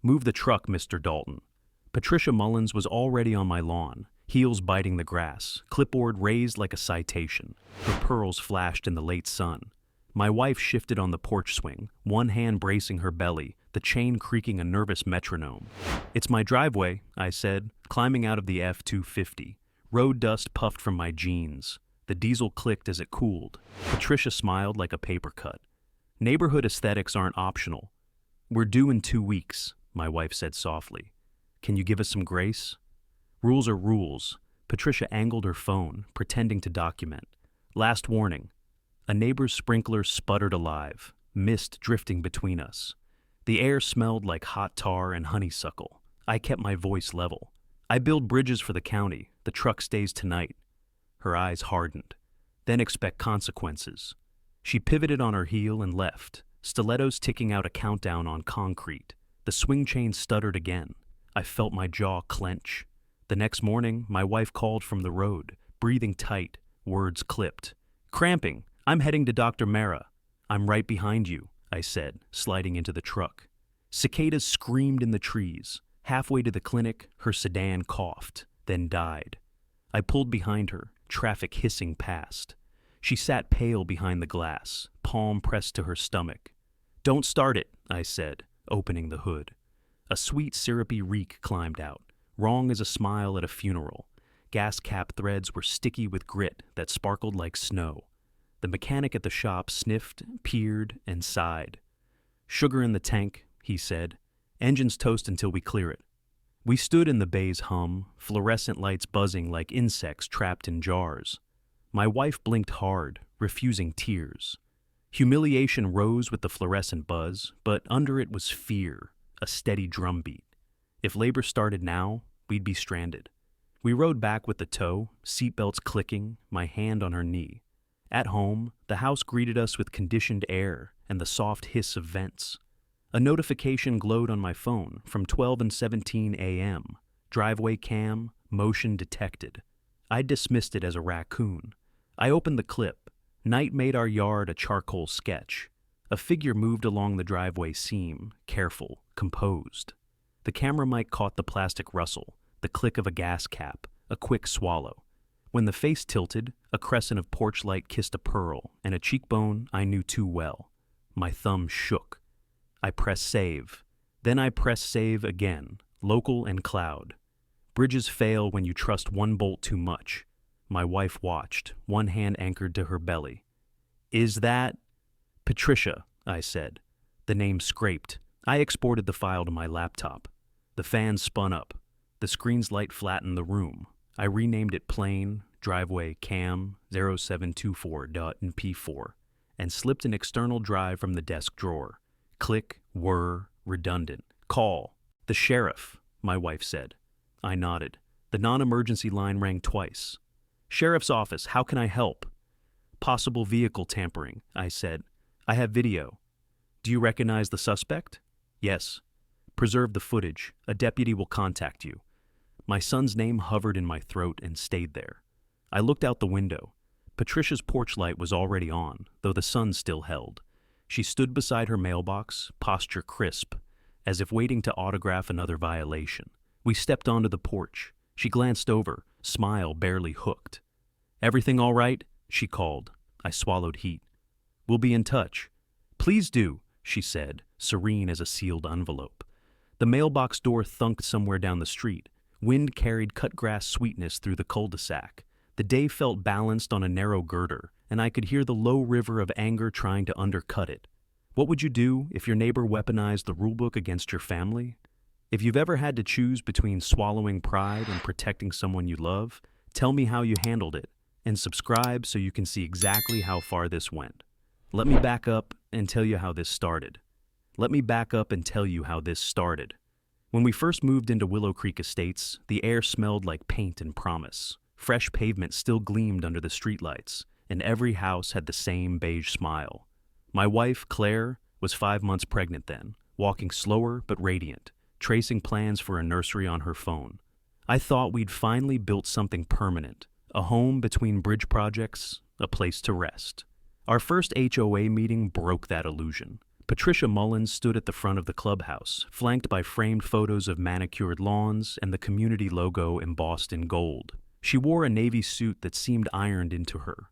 "Move the truck, Mr. Dalton." Patricia Mullins was already on my lawn, heels biting the grass, clipboard raised like a citation. Her pearls flashed in the late sun. My wife shifted on the porch swing, one hand bracing her belly, the chain creaking a nervous metronome. "It's my driveway," I said, climbing out of the F-250. Road dust puffed from my jeans. The diesel clicked as it cooled. Patricia smiled like a paper cut. "Neighborhood aesthetics aren't optional." "We're due in 2 weeks," my wife said softly. "Can you give us some grace?" "Rules are rules." Patricia angled her phone, pretending to document. "Last warning." A neighbor's sprinkler sputtered alive, mist drifting between us. The air smelled like hot tar and honeysuckle. I kept my voice level. "I build bridges for the county. The truck stays tonight." Her eyes hardened. "Then expect consequences." She pivoted on her heel and left, stilettos ticking out a countdown on concrete. The swing chain stuttered again. I felt my jaw clench. The next morning, my wife called from the road, breathing tight, words clipped. "Cramping. I'm heading to Dr. Mara." "I'm right behind you," I said, sliding into the truck. Cicadas screamed in the trees. Halfway to the clinic, her sedan coughed, then died. I pulled behind her, traffic hissing past. She sat pale behind the glass, palm pressed to her stomach. "Don't start it," I said, opening the hood. A sweet, syrupy reek climbed out, wrong as a smile at a funeral. Gas cap threads were sticky with grit that sparkled like snow. The mechanic at the shop sniffed, peered, and sighed. "Sugar in the tank," he said. "Engine's toast until we clear it." We stood in the bay's hum, fluorescent lights buzzing like insects trapped in jars. My wife blinked hard, refusing tears. Humiliation rose with the fluorescent buzz, but under it was fear, a steady drumbeat. If labor started now, we'd be stranded. We rode back with the tow, seatbelts clicking, my hand on her knee. At home, the house greeted us with conditioned air and the soft hiss of vents. A notification glowed on my phone from 12:17 a.m. Driveway cam, motion detected. I dismissed it as a raccoon. I opened the clip. Night made our yard a charcoal sketch. A figure moved along the driveway seam, careful, composed. The camera mic caught the plastic rustle, the click of a gas cap, a quick swallow. When the face tilted, a crescent of porch light kissed a pearl and a cheekbone I knew too well. My thumb shook. I pressed save. Then I pressed save again, local and cloud. Bridges fail when you trust one bolt too much. My wife watched, one hand anchored to her belly. "Is that—" "Patricia," I said. The name scraped. I exported the file to my laptop. The fan spun up. The screen's light flattened the room. I renamed it plain, driveway cam 0724.mp4, and slipped an external drive from the desk drawer. Click, whir, redundant. "Call." "The sheriff," my wife said. I nodded. The non-emergency line rang twice. "Sheriff's office, how can I help?" "Possible vehicle tampering," I said. "I have video." "Do you recognize the suspect?" "Yes." "Preserve the footage. A deputy will contact you." My son's name hovered in my throat and stayed there. I looked out the window. Patricia's porch light was already on, though the sun still held. She stood beside her mailbox, posture crisp, as if waiting to autograph another violation. We stepped onto the porch. She glanced over, smile barely hooked. "Everything all right?" she called. I swallowed heat. "We'll be in touch." "Please do," she said, serene as a sealed envelope. The mailbox door thunked somewhere down the street. Wind carried cut grass sweetness through the cul-de-sac. The day felt balanced on a narrow girder, and I could hear the low river of anger trying to undercut it. What would you do if your neighbor weaponized the rulebook against your family? If you've ever had to choose between swallowing pride and protecting someone you love, tell me how you handled it, and subscribe so you can see exactly how far this went. Let me back up and tell you how this started. When we first moved into Willow Creek Estates, the air smelled like paint and promise. Fresh pavement still gleamed under the streetlights, and every house had the same beige smile. My wife, Claire, was 5 months pregnant then, walking slower but radiant, tracing plans for a nursery on her phone. I thought we'd finally built something permanent, a home between bridge projects, a place to rest. Our first HOA meeting broke that illusion. Patricia Mullins stood at the front of the clubhouse, flanked by framed photos of manicured lawns and the community logo embossed in gold. She wore a navy suit that seemed ironed into her.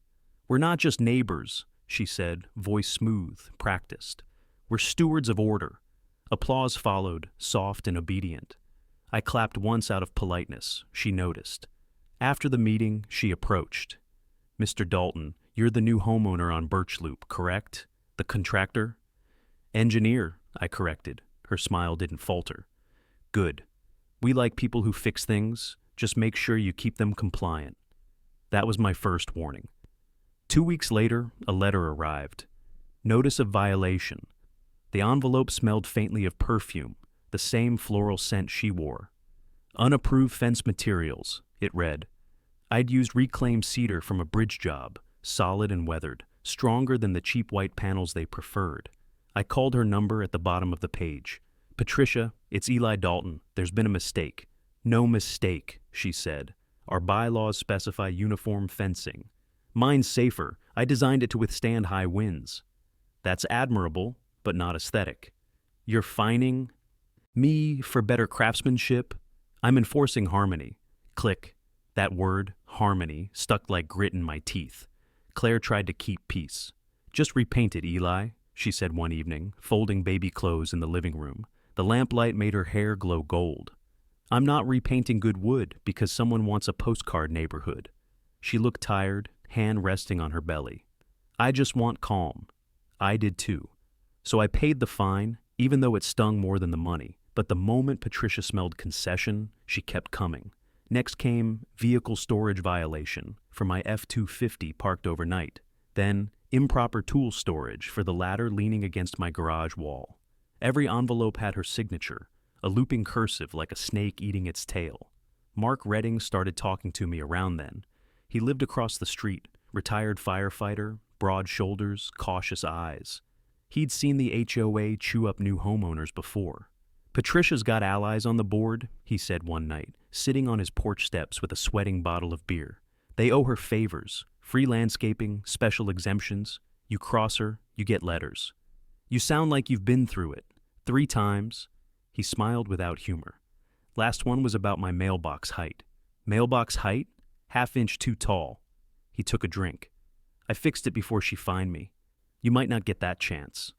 "We're not just neighbors," she said, voice smooth, practiced. "We're stewards of order." Applause followed, soft and obedient. I clapped once out of politeness, she noticed. After the meeting, she approached. "Mr. Dalton, you're the new homeowner on Birch Loop, correct? The contractor?" "Engineer," I corrected. Her smile didn't falter. "Good. We like people who fix things. Just make sure you keep them compliant." That was my first warning. 2 weeks later, a letter arrived. Notice of violation. The envelope smelled faintly of perfume, the same floral scent she wore. "Unapproved fence materials," it read. I'd used reclaimed cedar from a bridge job, solid and weathered, stronger than the cheap white panels they preferred. I called her number at the bottom of the page. "Patricia, it's Eli Dalton. There's been a mistake." "No mistake," she said. "Our bylaws specify uniform fencing. Mine's safer. I designed it to withstand high winds." "That's admirable, but not aesthetic." "You're fining me for better craftsmanship?" "I'm enforcing harmony." Click. That word, harmony, stuck like grit in my teeth. Claire tried to keep peace. "Just repaint it, Eli," she said one evening, folding baby clothes in the living room. The lamplight made her hair glow gold. "I'm not repainting good wood because someone wants a postcard neighborhood." She looked tired, hand resting on her belly. "I just want calm." I did too. So I paid the fine, even though it stung more than the money. But the moment Patricia smelled concession, she kept coming. Next came vehicle storage violation for my F-250 parked overnight. Then improper tool storage for the ladder leaning against my garage wall. Every envelope had her signature, a looping cursive like a snake eating its tail. Mark Redding started talking to me around then. He lived across the street, retired firefighter, broad shoulders, cautious eyes. He'd seen the HOA chew up new homeowners before. "Patricia's got allies on the board," he said one night, sitting on his porch steps with a sweating bottle of beer. "They owe her favors, free landscaping, special exemptions. You cross her, you get letters. You sound like you've been through it. 3 times. He smiled without humor. "Last one was about my mailbox height." "Mailbox height? Half-inch too tall." He took a drink. "I fixed it before she fined me. You might not get that chance."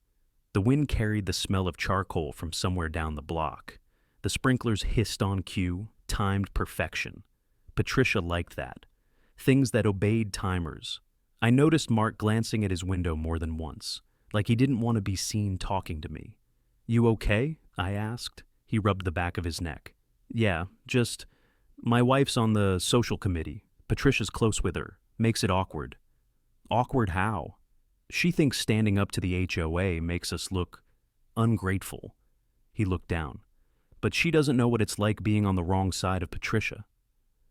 The wind carried the smell of charcoal from somewhere down the block. The sprinklers hissed on cue, timed perfection. Patricia liked that. Things that obeyed timers. I noticed Mark glancing at his window more than once, like he didn't want to be seen talking to me. "You okay?" I asked. He rubbed the back of his neck. "Yeah, just... my wife's on the social committee. Patricia's close with her. Makes it awkward." "Awkward how?" "She thinks standing up to the HOA makes us look ungrateful." He looked down. "But she doesn't know what it's like being on the wrong side of Patricia."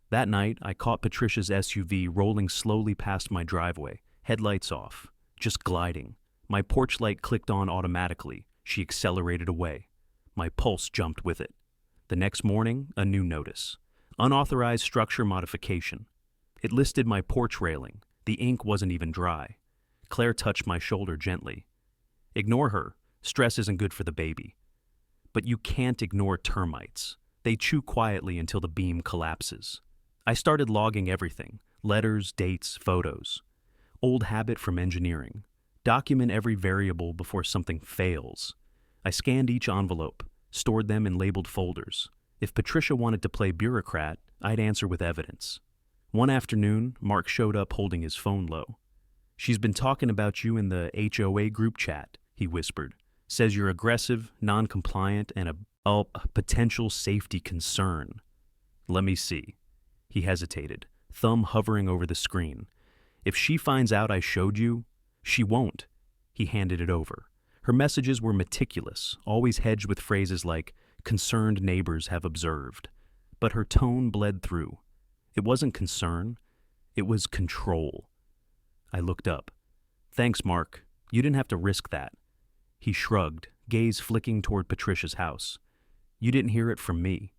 That night, I caught Patricia's SUV rolling slowly past my driveway, headlights off, just gliding. My porch light clicked on automatically. She accelerated away. My pulse jumped with it. The next morning, a new notice. Unauthorized structure modification. It listed my porch railing. The ink wasn't even dry. Claire touched my shoulder gently. "Ignore her. Stress isn't good for the baby." "But you can't ignore termites. They chew quietly until the beam collapses." I started logging everything. Letters, dates, photos. Old habit from engineering. Document every variable before something fails. I scanned each envelope, stored them in labeled folders. If Patricia wanted to play bureaucrat, I'd answer with evidence. One afternoon, Mark showed up holding his phone low. "She's been talking about you in the HOA group chat," he whispered. "Says you're aggressive, non-compliant, and a potential safety concern." "Let me see." He hesitated, thumb hovering over the screen. "If she finds out I showed you..." "She won't." He handed it over. Her messages were meticulous, always hedged with phrases like, "concerned neighbors have observed." But her tone bled through. It wasn't concern. It was control. I looked up. "Thanks, Mark. You didn't have to risk that." He shrugged, gaze flicking toward Patricia's house. "You didn't hear it from me."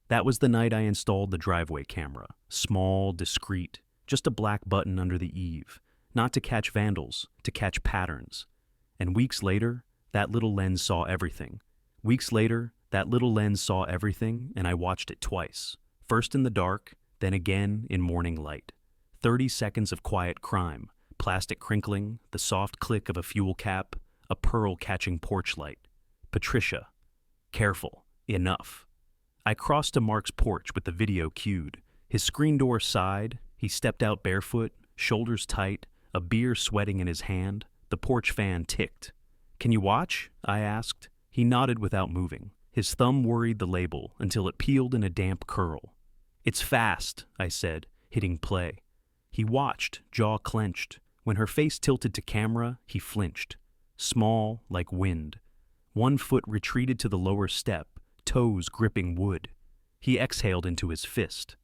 That was the night I installed the driveway camera. Small, discreet, just a black button under the eave. Not to catch vandals, to catch patterns. And weeks later, That little lens saw everything. Weeks later, that little lens saw everything, and I watched it twice. First in the dark, then again in morning light. 30 seconds of quiet crime, plastic crinkling, the soft click of a fuel cap, a pearl catching porch light. Patricia. Careful. Enough. I crossed to Mark's porch with the video cued. His screen door sighed. He stepped out barefoot, shoulders tight, a beer sweating in his hand. The porch fan ticked. "Can you watch?" I asked. He nodded without moving. His thumb worried the label until it peeled in a damp curl. "It's fast," I said, hitting play. He watched, jaw clenched. When her face tilted to camera, he flinched. Small, like wind. One foot retreated to the lower step, toes gripping wood. He exhaled into his fist.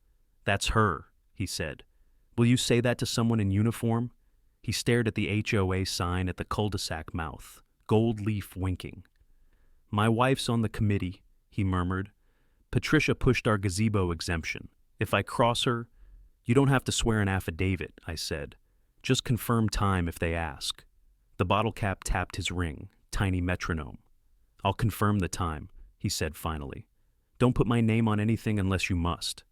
"That's her," he said. "Will you say that to someone in uniform?" He stared at the HOA sign at the cul-de-sac mouth, gold leaf winking. "My wife's on the committee," he murmured. "Patricia pushed our gazebo exemption. If I cross her—" "You don't have to swear an affidavit," I said. "Just confirm time if they ask." The bottle cap tapped his ring, tiny metronome. "I'll confirm the time," he said finally. "Don't put my name on anything unless you must."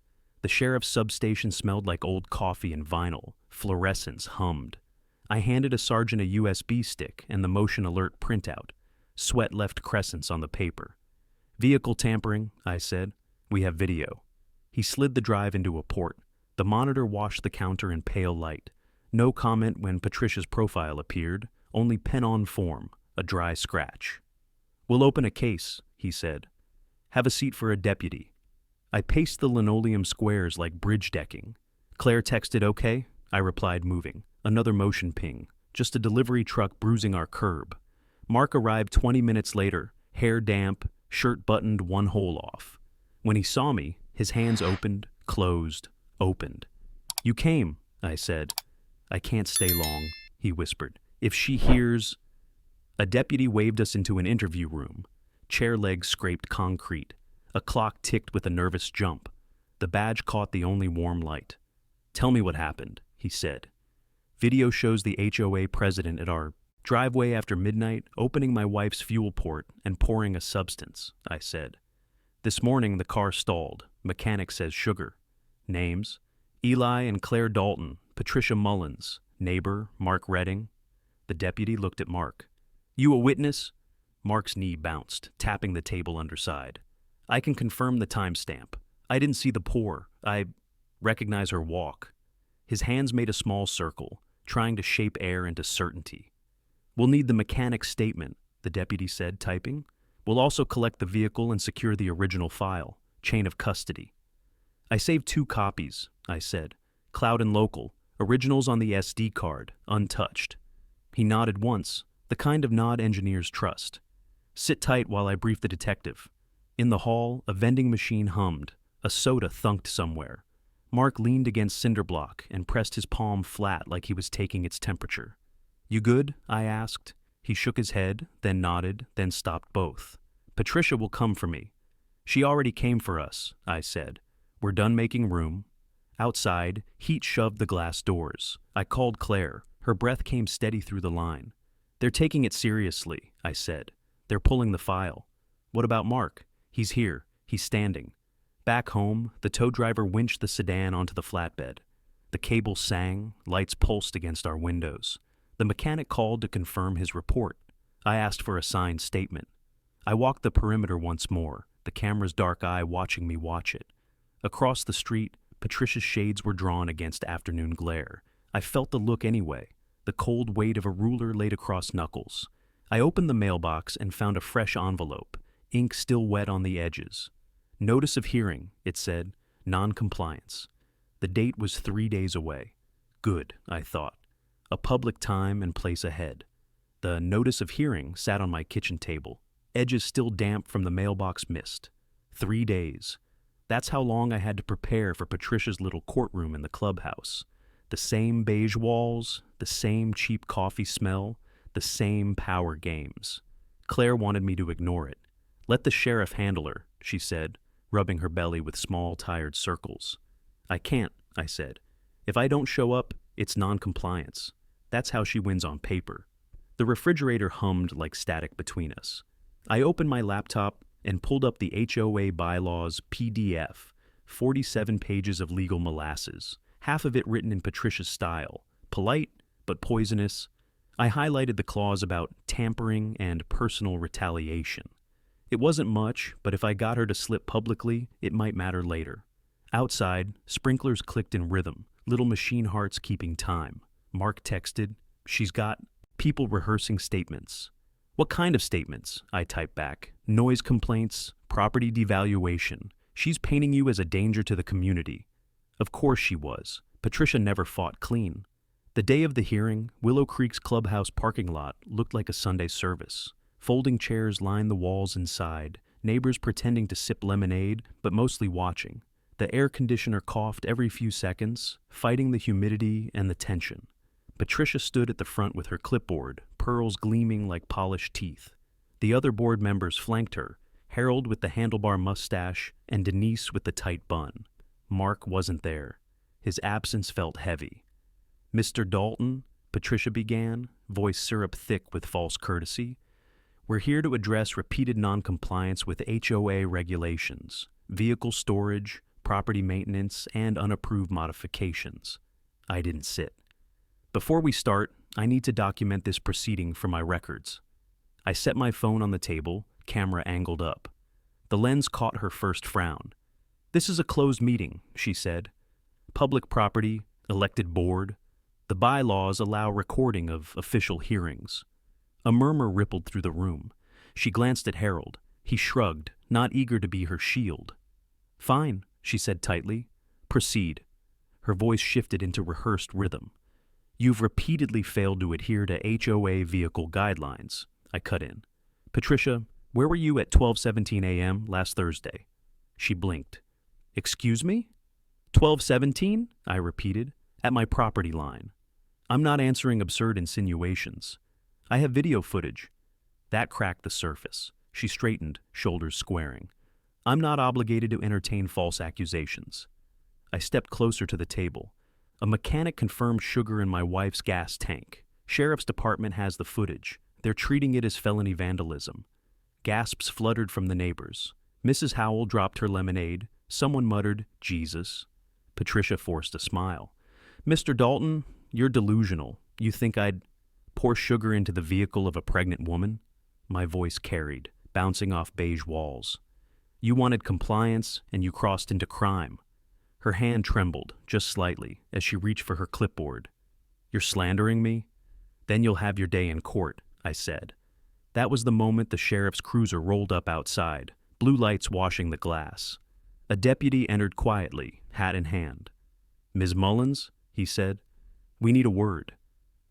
The sheriff's substation smelled like old coffee and vinyl. Fluorescence hummed. I handed a sergeant a USB stick and the motion alert printout. Sweat left crescents on the paper. "Vehicle tampering," I said. "We have video." He slid the drive into a port. The monitor washed the counter in pale light. No comment when Patricia's profile appeared, only pen on form, a dry scratch. "We'll open a case," he said. "Have a seat for a deputy." I paced the linoleum squares like bridge decking. "Claire texted okay?" I replied, moving. Another motion ping. Just a delivery truck bruising our curb. Mark arrived 20 minutes later, hair damp, shirt buttoned one hole off. When he saw me, his hands opened, closed, opened. "You came," I said. "I can't stay long," he whispered. "If she hears—" A deputy waved us into an interview room. Chair legs scraped concrete. A clock ticked with a nervous jump. The badge caught the only warm light. "Tell me what happened," he said. "Video shows the HOA president at our driveway after midnight, opening my wife's fuel port and pouring a substance," I said. "This morning the car stalled. Mechanic says sugar. Names: Eli and Claire Dalton, Patricia Mullins, neighbor, Mark Redding." The deputy looked at Mark. "You a witness?" Mark's knee bounced, tapping the table underside. "I can confirm the timestamp. I didn't see the pour. I recognize her walk." His hands made a small circle, trying to shape air into certainty. "We'll need the mechanic's statement," the deputy said, typing. "We'll also collect the vehicle and secure the original file, chain of custody." "I saved 2 copies," I said. "Cloud and local, originals on the SD card, untouched." He nodded once, the kind of nod engineers trust. "Sit tight while I brief the detective." In the hall, a vending machine hummed. A soda thunked somewhere. Mark leaned against cinder block and pressed his palm flat like he was taking its temperature. "You good?" I asked. He shook his head, then nodded, then stopped both. "Patricia will come for me." "She already came for us," I said. "We're done making room." Outside, heat shoved the glass doors. I called Claire. Her breath came steady through the line. "They're taking it seriously," I said. "They're pulling the file." "What about Mark?" "He's here. He's standing." Back home, the tow driver winched the sedan onto the flatbed. The cable sang, lights pulsed against our windows. The mechanic called to confirm his report. I asked for a signed statement. I walked the perimeter once more, the camera's dark eye watching me watch it. Across the street, Patricia's shades were drawn against afternoon glare. I felt the look anyway, the cold weight of a ruler laid across knuckles. I opened the mailbox and found a fresh envelope, ink still wet on the edges. "Notice of hearing," it said, "non-compliance." The date was 3 days away. Good, I thought. A public time and place ahead. The notice of hearing sat on my kitchen table, edges still damp from the mailbox mist. 3 days. That's how long I had to prepare for Patricia's little courtroom in the clubhouse. The same beige walls, the same cheap coffee smell, the same power games. Claire wanted me to ignore it. "Let the sheriff handle her," she said, rubbing her belly with small, tired circles. "I can't," I said. "If I don't show up, it's non-compliance. That's how she wins on paper." The refrigerator hummed like static between us. I opened my laptop and pulled up the HOA bylaws PDF, 47 pages of legal molasses, half of it written in Patricia's style, polite but poisonous. I highlighted the clause about tampering and personal retaliation. It wasn't much, but if I got her to slip publicly, it might matter later. Outside, sprinklers clicked in rhythm, little machine hearts keeping time. Mark texted, "She's got people rehearsing statements." "What kind of statements?" I typed back. "Noise complaints, property devaluation. She's painting you as a danger to the community." Of course she was. Patricia never fought clean. The day of the hearing, Willow Creek's clubhouse parking lot looked like a Sunday service. Folding chairs lined the walls inside, neighbors pretending to sip lemonade, but mostly watching. The air conditioner coughed every few seconds, fighting the humidity and the tension. Patricia stood at the front with her clipboard, pearls gleaming like polished teeth. The other board members flanked her, Harold with the handlebar mustache and Denise with the tight bun. Mark wasn't there. His absence felt heavy. "Mr. Dalton," Patricia began, voice syrup thick with false courtesy, "we're here to address repeated noncompliance with HOA regulations, vehicle storage, property maintenance, and unapproved modifications." I didn't sit. "Before we start, I need to document this proceeding for my records." I set my phone on the table, camera angled up. The lens caught her first frown. "This is a closed meeting," she said. "Public property, elected board. The bylaws allow recording of official hearings." A murmur rippled through the room. She glanced at Harold. He shrugged, not eager to be her shield. "Fine," she said tightly. "Proceed." Her voice shifted into rehearsed rhythm. "You've repeatedly failed to adhere to HOA vehicle guidelines." I cut in. "Patricia, where were you at 12:17 a.m. last Thursday?" She blinked. "Excuse me?" 12:17? I repeated. "At my property line. I'm not answering absurd insinuations. I have video footage." That cracked the surface. She straightened, shoulders squaring. "I'm not obligated to entertain false accusations." I stepped closer to the table. "A mechanic confirmed sugar in my wife's gas tank. Sheriff's Department has the footage. They're treating it as felony vandalism." Gasps fluttered from the neighbors. Mrs. Howell dropped her lemonade. Someone muttered, "Jesus." Patricia forced a smile. "Mr. Dalton, you're delusional. You think I'd pour sugar into the vehicle of a pregnant woman?" My voice carried, bouncing off beige walls. "You wanted compliance, and you crossed into crime." Her hand trembled, just slightly, as she reached for her clipboard. "You're slandering me? Then you'll have your day in court," I said. That was the moment the sheriff's cruiser rolled up outside, blue lights washing the glass. A deputy entered quietly, hat in hand. "Ms. Mullins," he said, "we need a word."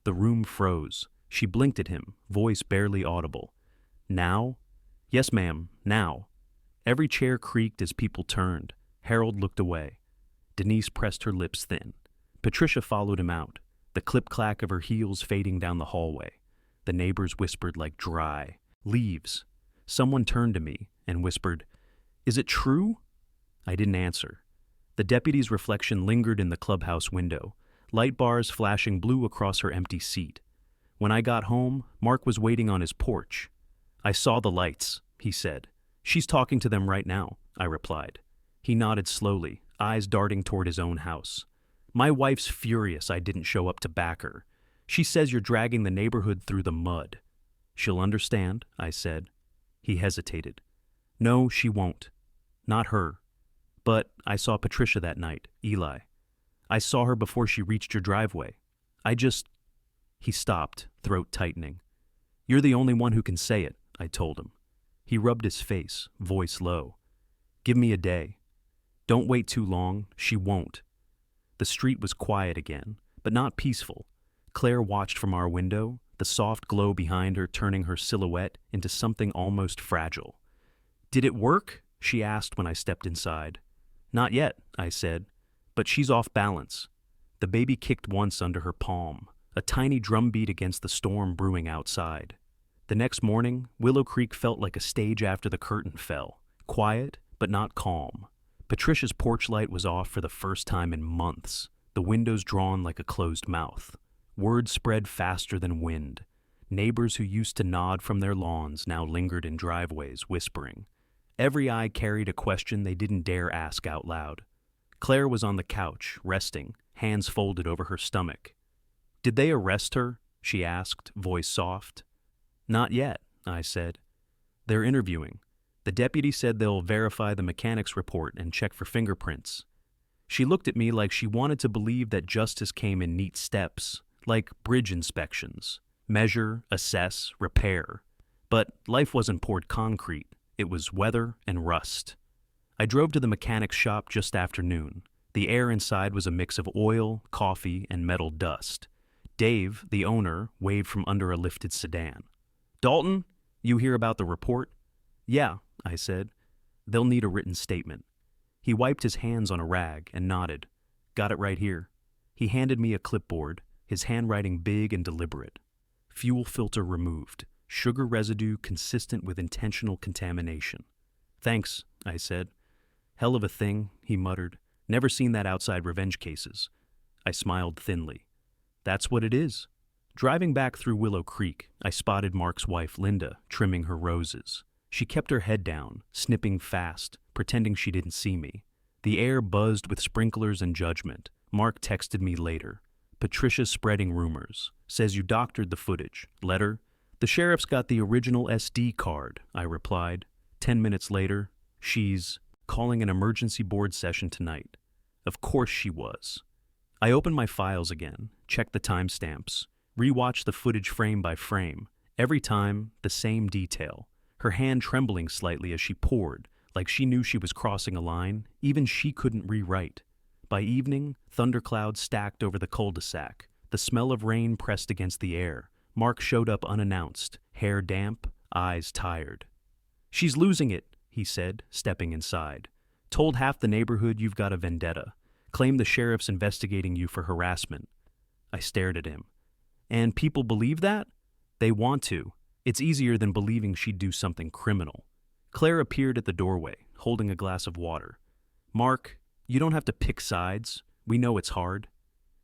The room froze. She blinked at him, voice barely audible. "Now?" "Yes, ma'am, now." Every chair creaked as people turned. Harold looked away. Denise pressed her lips thin. Patricia followed him out, the clip-clack of her heels fading down the hallway. The neighbors whispered like dry leaves. Someone turned to me and whispered, "Is it true?" I didn't answer. The deputy's reflection lingered in the clubhouse window, light bars flashing blue across her empty seat. When I got home, Mark was waiting on his porch. "I saw the lights," he said. "She's talking to them right now," I replied. He nodded slowly, eyes darting toward his own house. "My wife's furious I didn't show up to back her. She says you're dragging the neighborhood through the mud." "She'll understand," I said. He hesitated. "No, she won't. Not her. But I saw Patricia that night, Eli. I saw her before she reached your driveway. I just—" He stopped, throat tightening. "You're the only one who can say it," I told him. He rubbed his face, voice low. "Give me a day. Don't wait too long. She won't." The street was quiet again, but not peaceful. Claire watched from our window, the soft glow behind her turning her silhouette into something almost fragile. "Did it work?" she asked when I stepped inside. "Not yet," I said, "but she's off balance." The baby kicked once under her palm, a tiny drumbeat against the storm brewing outside. The next morning, Willow Creek felt like a stage after the curtain fell, quiet but not calm. Patricia's porch light was off for the first time in months, the windows drawn like a closed mouth. Word spread faster than wind. Neighbors who used to nod from their lawns now lingered in driveways, whispering. Every eye carried a question they didn't dare ask out loud. Claire was on the couch, resting, hands folded over her stomach. "Did they arrest her?" she asked, voice soft. "Not yet," I said. "They're interviewing. The deputy said they'll verify the mechanic's report and check for fingerprints." She looked at me like she wanted to believe that justice came in neat steps, like bridge inspections. Measure, assess, repair. But life wasn't poured concrete. It was weather and rust. I drove to the mechanic's shop just after noon. The air inside was a mix of oil, coffee, and metal dust. Dave, the owner, waved from under a lifted sedan. "Dalton, you hear about the report?" "Yeah," I said. "They'll need a written statement." He wiped his hands on a rag and nodded. "Got it right here." He handed me a clipboard, his handwriting big and deliberate. "Fuel filter removed. Sugar residue consistent with intentional contamination." "Thanks," I said. "Hell of a thing," he muttered. "Never seen that outside revenge cases." I smiled thinly. "That's what it is." Driving back through Willow Creek, I spotted Mark's wife, Linda, trimming her roses. She kept her head down, snipping fast, pretending she didn't see me. The air buzzed with sprinklers and judgment. Mark texted me later. "Patricia's spreading rumors. Says you doctored the footage. Letter?" "The sheriff's got the original SD card," I replied. 10 minutes later, "She's calling an emergency board session tonight." Of course she was. I opened my files again, checked the timestamps, rewatched the footage frame by frame. Every time, the same detail. Her hand trembling slightly as she poured, like she knew she was crossing a line even she couldn't rewrite. By evening, thunderclouds stacked over the cul-de-sac. The smell of rain pressed against the air. Mark showed up unannounced, hair damp, eyes tired. "She's losing it," he said, stepping inside. "Told half the neighborhood you've got a vendetta. Claimed the sheriff's investigating you for harassment." I stared at him. "And people believe that?" "They want to. It's easier than believing she'd do something criminal." Claire appeared at the doorway, holding a glass of water. "Mark, you don't have to pick sides. We know it's hard."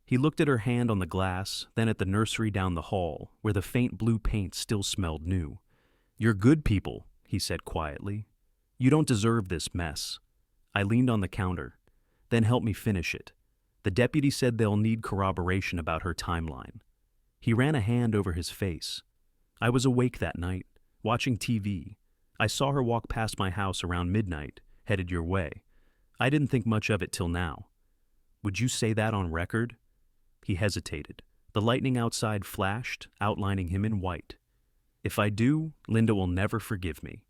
He looked at her hand on the glass, then at the nursery down the hall, where the faint blue paint still smelled new. "You're good people," he said quietly. "You don't deserve this mess." I leaned on the counter. "Then help me finish it. The deputy said they'll need corroboration about her timeline." He ran a hand over his face. "I was awake that night, watching TV. I saw her walk past my house around midnight, headed your way. I didn't think much of it till now." "Would you say that on record?" He hesitated. The lightning outside flashed, outlining him in white. "If I do, Linda will never forgive me."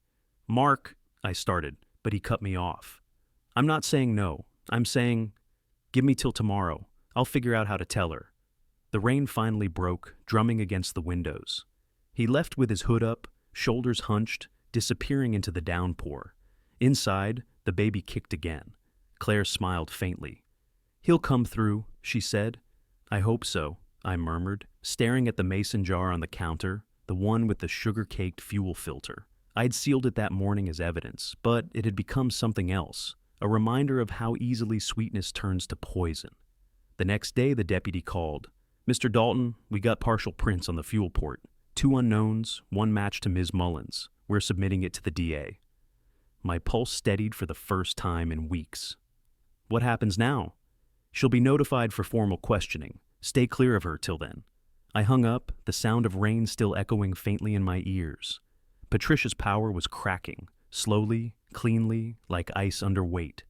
"Mark," I started, but he cut me off. "I'm not saying no. I'm saying, give me till tomorrow. I'll figure out how to tell her." The rain finally broke, drumming against the windows. He left with his hood up, shoulders hunched, disappearing into the downpour. Inside, the baby kicked again. Claire smiled faintly. "He'll come through," she said. "I hope so," I murmured, staring at the mason jar on the counter, the one with the sugar-caked fuel filter. I'd sealed it that morning as evidence, but it had become something else, a reminder of how easily sweetness turns to poison. The next day, the deputy called. "Mr. Dalton, we got partial prints on the fuel port. 2 unknowns, 1 match to Ms. Mullins. We're submitting it to the DA." My pulse steadied for the first time in weeks. "What happens now?" "She'll be notified for formal questioning. Stay clear of her till then." I hung up, the sound of rain still echoing faintly in my ears. Patricia's power was cracking, slowly, cleanly, like ice under weight.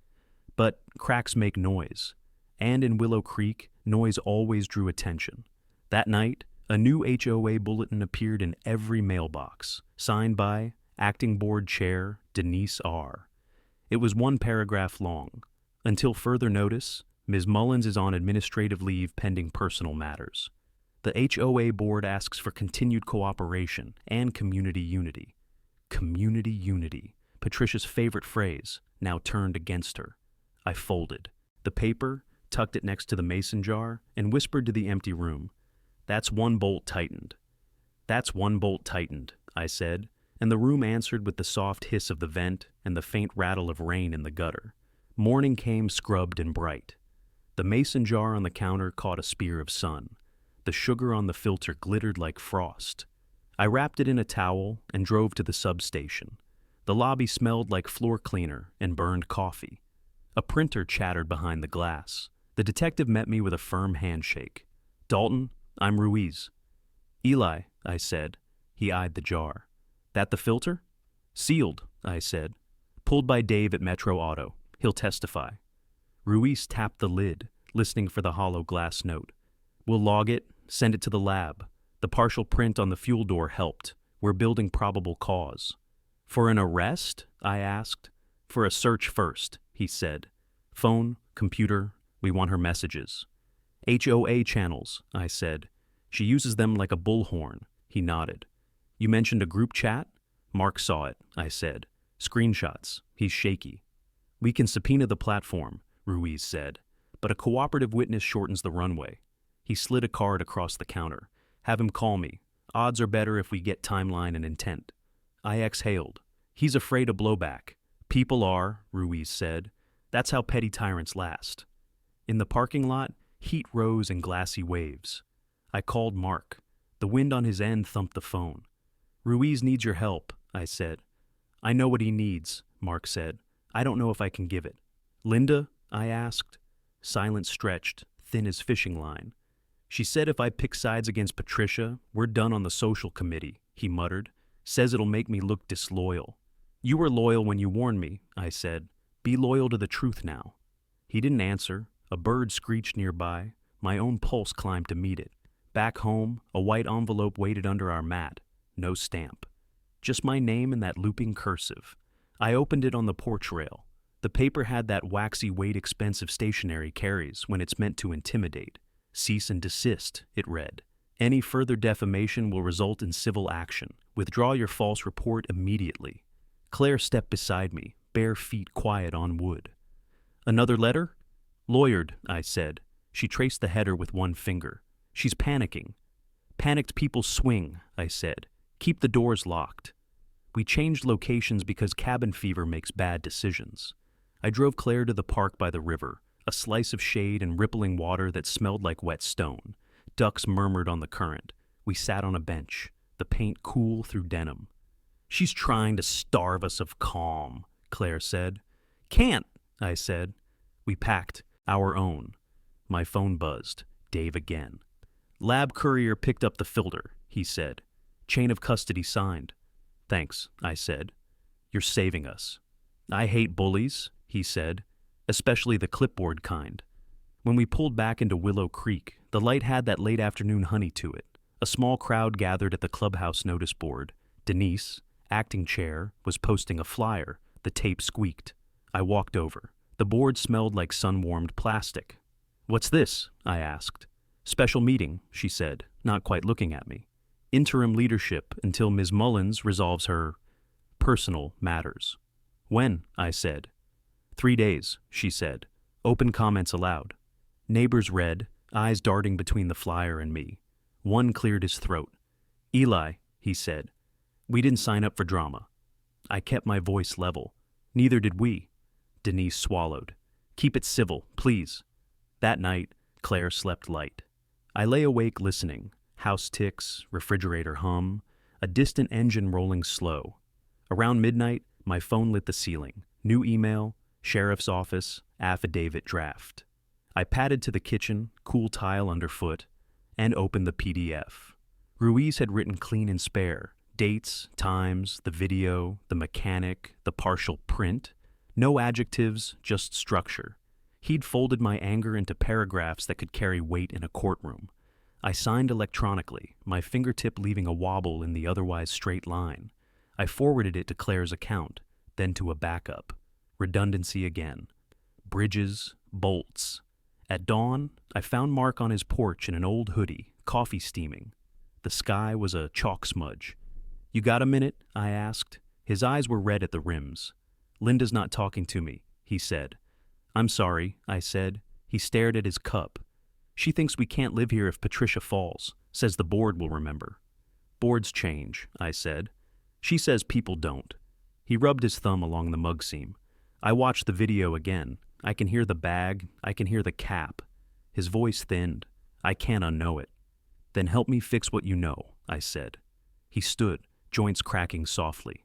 But cracks make noise. And in Willow Creek, noise always drew attention. That night, a new HOA bulletin appeared in every mailbox, signed by Acting Board Chair Denise R. It was 1 paragraph long. "Until further notice, Ms. Mullins is on administrative leave pending personal matters. The HOA board asks for continued cooperation and community unity." Community unity, Patricia's favorite phrase, now turned against her. I folded the paper, tucked it next to the mason jar, and whispered to the empty room. "That's 1 bolt tightened." "That's 1 bolt tightened," I said, and the room answered with the soft hiss of the vent and the faint rattle of rain in the gutter. Morning came scrubbed and bright. The mason jar on the counter caught a spear of sun. The sugar on the filter glittered like frost. I wrapped it in a towel and drove to the substation. The lobby smelled like floor cleaner and burned coffee. A printer chattered behind the glass. The detective met me with a firm handshake. "Dalton, I'm Ruiz." "Eli," I said. He eyed the jar. "That the filter?" "Sealed," I said. "Pulled by Dave at Metro Auto. He'll testify." Ruiz tapped the lid, listening for the hollow glass note. "We'll log it, send it to the lab. The partial print on the fuel door helped. We're building probable cause." "For an arrest?" I asked. "For a search first," he said. "Phone, computer, we want her messages." "HOA channels," I said. "She uses them like a bullhorn." He nodded. "You mentioned a group chat?" "Mark saw it," I said. "Screenshots. He's shaky." "We can subpoena the platform," Ruiz said. "But a cooperative witness shortens the runway." He slid a card across the counter. "Have him call me. Odds are better if we get timeline and intent." I exhaled. "He's afraid of blowback." "People are," Ruiz said. "That's how petty tyrants last." In the parking lot, heat rose in glassy waves. I called Mark. The wind on his end thumped the phone. "Ruiz needs your help," I said. "I know what he needs," Mark said. "I don't know if I can give it." "Linda?" I asked. Silence stretched, thin as fishing line. "She said if I pick sides against Patricia, we're done on the social committee," he muttered. "Says it'll make me look disloyal." "You were loyal when you warned me," I said. "Be loyal to the truth now." He didn't answer. A bird screeched nearby. My own pulse climbed to meet it. Back home, a white envelope waited under our mat. No stamp. Just my name in that looping cursive. I opened it on the porch rail. The paper had that waxy weight expensive stationery carries when it's meant to intimidate. "Cease and desist," it read. "Any further defamation will result in civil action. Withdraw your false report immediately." Claire stepped beside me, bare feet quiet on wood. "Another letter?" "Lawyered," I said. She traced the header with one finger. "She's panicking." "Panicked people swing," I said. "Keep the doors locked." We changed locations because cabin fever makes bad decisions. I drove Claire to the park by the river, a slice of shade and rippling water that smelled like wet stone. Ducks murmured on the current. We sat on a bench, the paint cool through denim. "She's trying to starve us of calm," Claire said. "Can't," I said. We packed, our own. My phone buzzed. Dave again. "Lab courier picked up the filter," he said. "Chain of custody signed." "Thanks," I said. "You're saving us." "I hate bullies," he said, "especially the clipboard kind." When we pulled back into Willow Creek, the light had that late afternoon honey to it. A small crowd gathered at the clubhouse notice board. Denise, acting chair, was posting a flyer. The tape squeaked. I walked over. The board smelled like sun-warmed plastic. "What's this?" I asked. "Special meeting," she said, not quite looking at me. "Interim leadership until Ms. Mullins resolves her personal matters." "When?" I said. 3 days, she said. "Open comments allowed." Neighbors read, eyes darting between the flyer and me. One cleared his throat. "Eli," he said, "we didn't sign up for drama." I kept my voice level. "Neither did we." Denise swallowed. "Keep it civil, please." That night, Claire slept light. I lay awake listening. House ticks, refrigerator hum, a distant engine rolling slow. Around midnight, my phone lit the ceiling. New email, sheriff's office, affidavit draft. I padded to the kitchen, cool tile underfoot, and opened the PDF. Ruiz had written clean and spare. Dates, times, the video, the mechanic, the partial print. No adjectives, just structure. He'd folded my anger into paragraphs that could carry weight in a courtroom. I signed electronically, my fingertip leaving a wobble in the otherwise straight line. I forwarded it to Claire's account, then to a backup. Redundancy again. Bridges, bolts. At dawn, I found Mark on his porch in an old hoodie, coffee steaming. The sky was a chalk smudge. "You got a minute?" I asked. His eyes were red at the rims. "Linda's not talking to me," he said. "I'm sorry," I said. He stared at his cup. "She thinks we can't live here if Patricia falls. Says the board will remember." "Boards change," I said. "She says people don't." He rubbed his thumb along the mug seam. I watched the video again. I can hear the bag. I can hear the cap. His voice thinned. "I can't unknow it." "Then help me fix what you know," I said. He stood, joints cracking softly.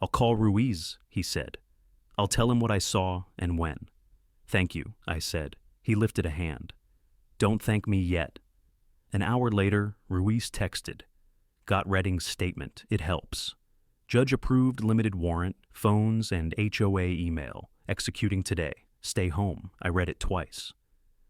"I'll call Ruiz," he said. "I'll tell him what I saw and when." "Thank you," I said. He lifted a hand. "Don't thank me yet." An hour later, Ruiz texted. "Got Redding's statement. It helps. Judge approved limited warrant, phones and HOA email. Executing today. Stay home." I read it twice.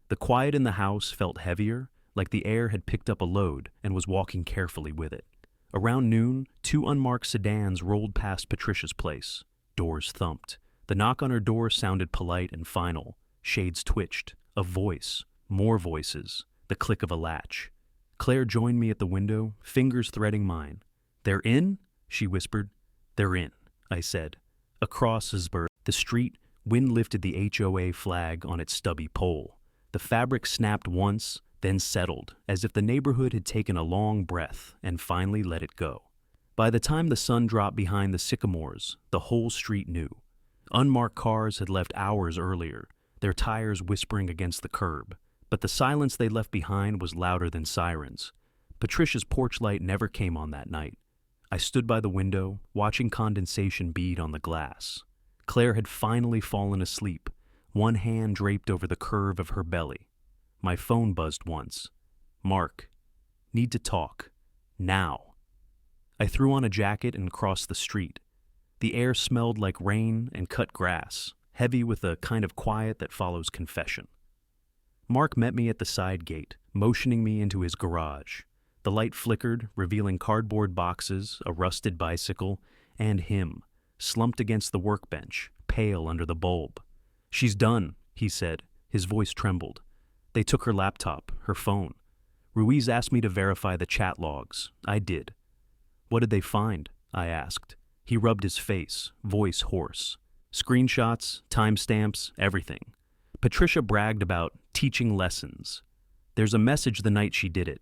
The quiet in the house felt heavier, like the air had picked up a load and was walking carefully with it. Around noon, 2 unmarked sedans rolled past Patricia's place. Doors thumped. The knock on her door sounded polite and final. Shades twitched. A voice. More voices. The click of a latch. Claire joined me at the window, fingers threading mine. "They're in?" she whispered. "They're in," I said. Across the street, wind lifted the HOA flag on its stubby pole. The fabric snapped once, then settled, as if the neighborhood had taken a long breath and finally let it go. By the time the sun dropped behind the sycamores, the whole street knew. Unmarked cars had left hours earlier, their tires whispering against the curb, but the silence they left behind was louder than sirens. Patricia's porch light never came on that night. I stood by the window, watching condensation bead on the glass. Claire had finally fallen asleep, one hand draped over the curve of her belly. My phone buzzed once. "Mark, need to talk. Now." I threw on a jacket and crossed the street. The air smelled like rain and cut grass, heavy with a kind of quiet that follows confession. Mark met me at the side gate, motioning me into his garage. The light flickered, revealing cardboard boxes, a rusted bicycle, and him, slumped against the workbench, pale under the bulb. "She's done," he said. His voice trembled. "They took her laptop, her phone. Ruiz asked me to verify the chat logs. I did." "What did they find?" I asked. He rubbed his face, voice hoarse. "Screenshots, timestamps, everything. Patricia bragged about teaching lessons. There's a message the night she did it.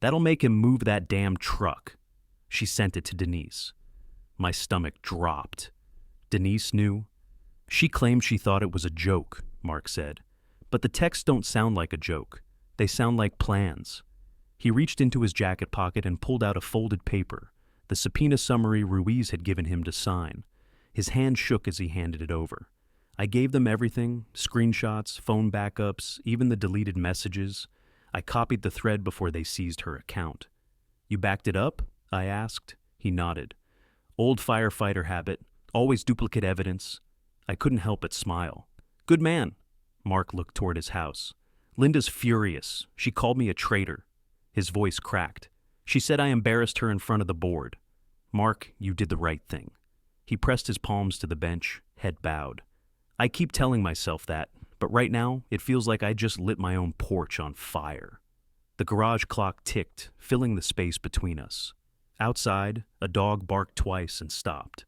That'll make him move that damn truck." She sent it to Denise. My stomach dropped. Denise knew. "She claimed she thought it was a joke," Mark said. "But the texts don't sound like a joke. They sound like plans." He reached into his jacket pocket and pulled out a folded paper, the subpoena summary Ruiz had given him to sign. His hand shook as he handed it over. I gave them everything, screenshots, phone backups, even the deleted messages. I copied the thread before they seized her account. "You backed it up?" I asked. He nodded. "Old firefighter habit, always duplicate evidence." I couldn't help but smile. "Good man." Mark looked toward his house. "Linda's furious. She called me a traitor." His voice cracked. "She said I embarrassed her in front of the board." "Mark, you did the right thing." He pressed his palms to the bench, head bowed. "I keep telling myself that, but right now it feels like I just lit my own porch on fire." The garage clock ticked, filling the space between us. Outside, a dog barked twice and stopped.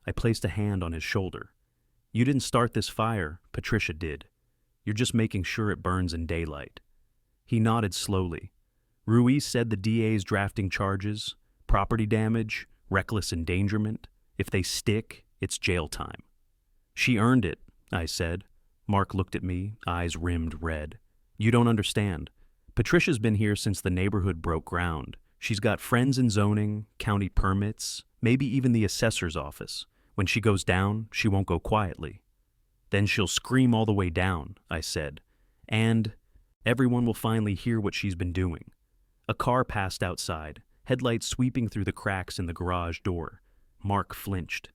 I placed a hand on his shoulder. "You didn't start this fire, Patricia did. You're just making sure it burns in daylight." He nodded slowly. "Ruiz said the DA's drafting charges, property damage, reckless endangerment. If they stick, it's jail time." "She earned it," I said. Mark looked at me, eyes rimmed red. "You don't understand. Patricia's been here since the neighborhood broke ground. She's got friends in zoning, county permits, maybe even the assessor's office. When she goes down, she won't go quietly." "Then she'll scream all the way down," I said. "And everyone will finally hear what she's been doing." A car passed outside, headlights sweeping through the cracks in the garage door. Mark flinched.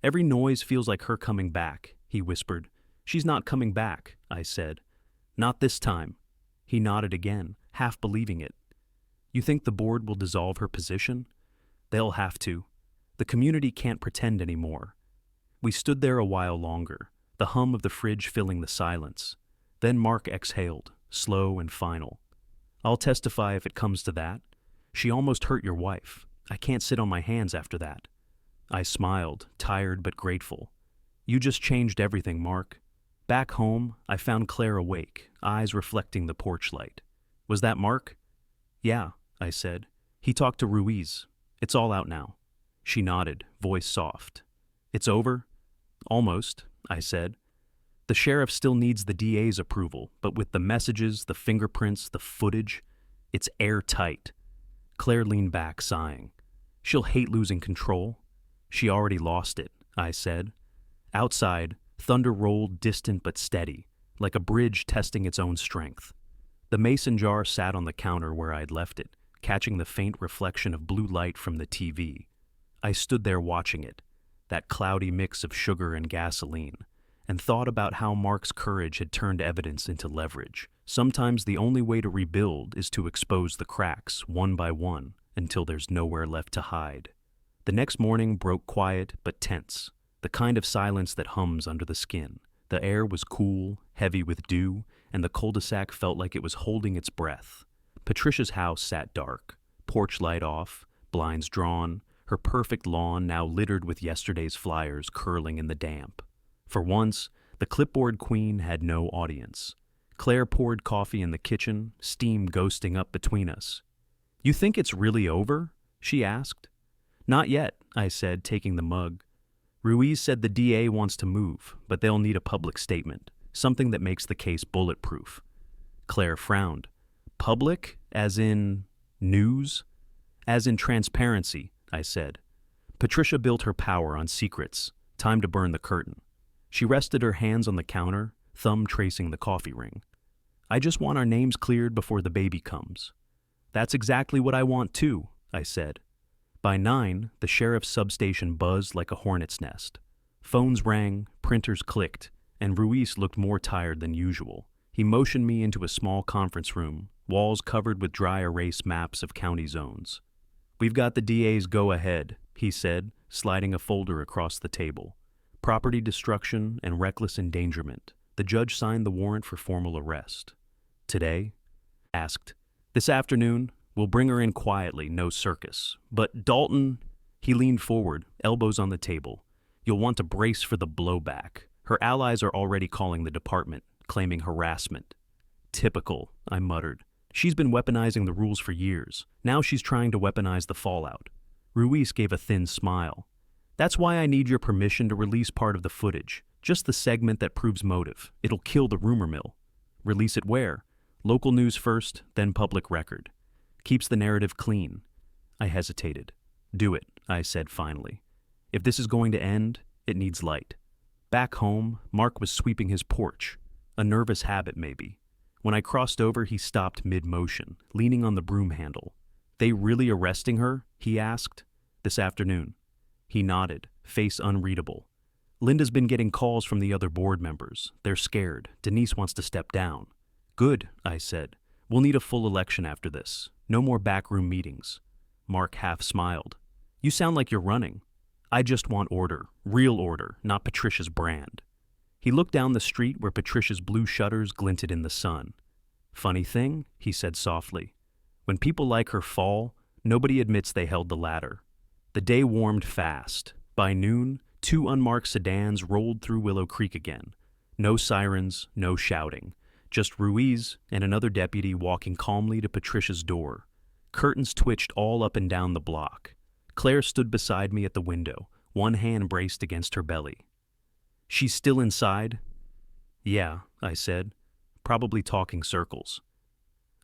"Every noise feels like her coming back," he whispered. "She's not coming back," I said. "Not this time." He nodded again, half believing it. "You think the board will dissolve her position?" "They'll have to. The community can't pretend anymore." We stood there a while longer, the hum of the fridge filling the silence. Then Mark exhaled, slow and final. "I'll testify if it comes to that. She almost hurt your wife. I can't sit on my hands after that." I smiled, tired but grateful. "You just changed everything, Mark." Back home, I found Claire awake, eyes reflecting the porch light. "Was that Mark?" "Yeah," I said. "He talked to Ruiz. It's all out now." She nodded, voice soft. "It's over?" "Almost," I said. "The sheriff still needs the DA's approval, but with the messages, the fingerprints, the footage, it's airtight." Claire leaned back, sighing. She'll hate losing control. She already lost it, I said. Outside, thunder rolled distant but steady, like a bridge testing its own strength. The mason jar sat on the counter where I'd left it, catching the faint reflection of blue light from the TV. I stood there watching it, that cloudy mix of sugar and gasoline, and thought about how Mark's courage had turned evidence into leverage. Sometimes the only way to rebuild is to expose the cracks, one by one, until there's nowhere left to hide. The next morning broke quiet but tense, the kind of silence that hums under the skin. The air was cool, heavy with dew, and the cul-de-sac felt like it was holding its breath. Patricia's house sat dark, porch light off, blinds drawn, her perfect lawn now littered with yesterday's flyers curling in the damp. For once, the clipboard queen had no audience. Claire poured coffee in the kitchen, steam ghosting up between us. "You think it's really over?" she asked. "Not yet," I said, taking the mug. "Ruiz said the DA wants to move, but they'll need a public statement, something that makes the case bulletproof." Claire frowned. "Public? As in news?" "As in transparency," I said. Patricia built her power on secrets. Time to burn the curtain. She rested her hands on the counter, thumb tracing the coffee ring. "I just want our names cleared before the baby comes." "That's exactly what I want too," I said. By 9, the sheriff's substation buzzed like a hornet's nest. Phones rang, printers clicked, and Ruiz looked more tired than usual. He motioned me into a small conference room, walls covered with dry erase maps of county zones. "We've got the DA's go-ahead," he said, sliding a folder across the table. "Property destruction and reckless endangerment. The judge signed the warrant for formal arrest." "Today?" Asked. "This afternoon. We'll bring her in quietly, no circus. But Dalton..." He leaned forward, elbows on the table. "You'll want to brace for the blowback. Her allies are already calling the department, claiming harassment." "Typical," I muttered. "She's been weaponizing the rules for years. Now she's trying to weaponize the fallout." Ruiz gave a thin smile. "That's why I need your permission to release part of the footage. Just the segment that proves motive. It'll kill the rumor mill." "Release it where?" "Local news first, then public record. Keeps the narrative clean." I hesitated. "Do it," I said finally. "If this is going to end, it needs light." Back home, Mark was sweeping his porch. A nervous habit, maybe. When I crossed over, he stopped mid-motion, leaning on the broom handle. "They really arresting her?" he asked. "This afternoon." He nodded, face unreadable. "Linda's been getting calls from the other board members. They're scared. Denise wants to step down." "Good," I said. "We'll need a full election after this. No more backroom meetings." Mark half smiled. "You sound like you're running." "I just want order. Real order, not Patricia's brand." He looked down the street where Patricia's blue shutters glinted in the sun. "Funny thing," he said softly. "When people like her fall, nobody admits they held the ladder." The day warmed fast. By noon, 2 unmarked sedans rolled through Willow Creek again. No sirens, no shouting. Just Ruiz and another deputy walking calmly to Patricia's door. Curtains twitched all up and down the block. Claire stood beside me at the window, one hand braced against her belly. "She's still inside?" "Yeah," I said, "probably talking circles."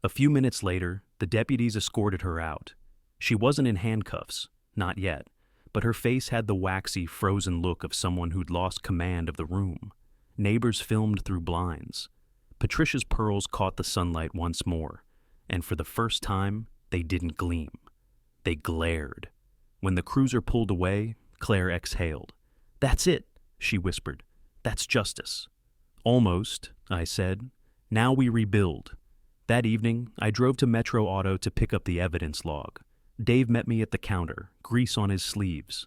A few minutes later, the deputies escorted her out. She wasn't in handcuffs, not yet, but her face had the waxy, frozen look of someone who'd lost command of the room. Neighbors filmed through blinds. Patricia's pearls caught the sunlight once more, and for the first time, they didn't gleam. They glared. When the cruiser pulled away, Claire exhaled. "That's it," she whispered. "That's justice." "Almost," I said. "Now we rebuild." That evening, I drove to Metro Auto to pick up the evidence log. Dave met me at the counter, grease on his sleeves.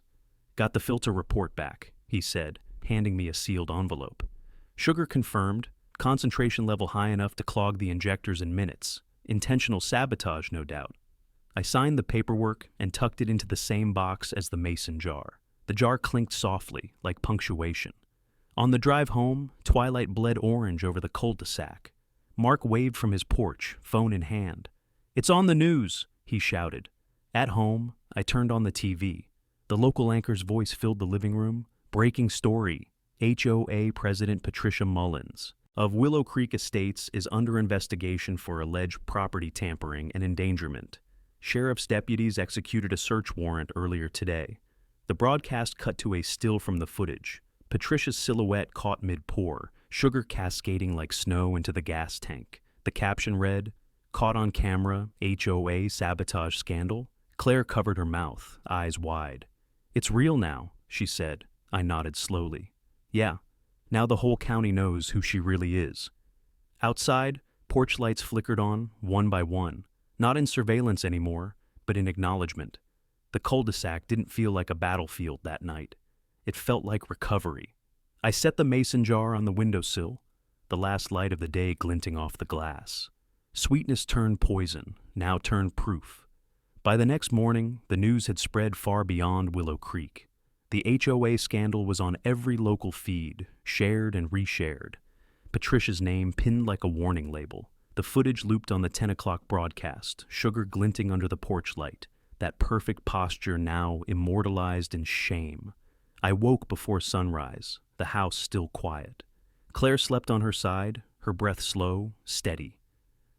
"Got the filter report back," he said, handing me a sealed envelope. "Sugar confirmed. Concentration level high enough to clog the injectors in minutes. Intentional sabotage, no doubt." I signed the paperwork and tucked it into the same box as the mason jar. The jar clinked softly, like punctuation. On the drive home, twilight bled orange over the cul-de-sac. Mark waved from his porch, phone in hand. "It's on the news," he shouted. At home, I turned on the TV. The local anchor's voice filled the living room. "Breaking story. HOA President Patricia Mullins of Willow Creek Estates is under investigation for alleged property tampering and endangerment. Sheriff's deputies executed a search warrant earlier today. The broadcast cut to a still from the footage. Patricia's silhouette caught mid-pour, sugar cascading like snow into the gas tank. The caption read, "Caught on camera, HOA sabotage scandal." Claire covered her mouth, eyes wide. "It's real now," she said. I nodded slowly. "Yeah, now the whole county knows who she really is." Outside, porch lights flickered on, one by one, not in surveillance anymore, but in acknowledgement. The cul-de-sac didn't feel like a battlefield that night. It felt like recovery. I set the mason jar on the windowsill, the last light of the day glinting off the glass. Sweetness turned poison, now turned proof. By the next morning, the news had spread far beyond Willow Creek. The HOA scandal was on every local feed, shared and reshared. Patricia's name pinned like a warning label. The footage looped on the 10 o'clock broadcast, sugar glinting under the porch light, that perfect posture now immortalized in shame. I woke before sunrise, the house still quiet. Claire slept on her side, her breath slow, steady.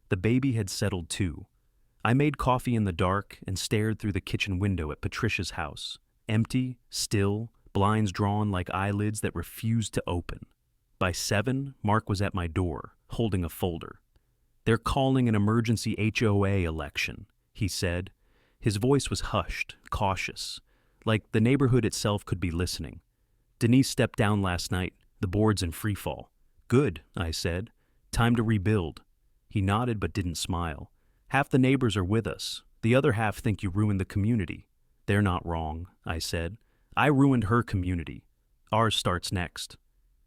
The baby had settled too. I made coffee in the dark and stared through the kitchen window at Patricia's house. Empty, still, blinds drawn like eyelids that refused to open. By 7, Mark was at my door, holding a folder. "They're calling an emergency HOA election," he said. His voice was hushed, cautious, like the neighborhood itself could be listening. "Denise stepped down last night. The board's in freefall." "Good," I said. "Time to rebuild." He nodded but didn't smile. "Half the neighbors are with us. The other half think you ruined the community." "They're not wrong," I said. "I ruined her community. Ours starts next."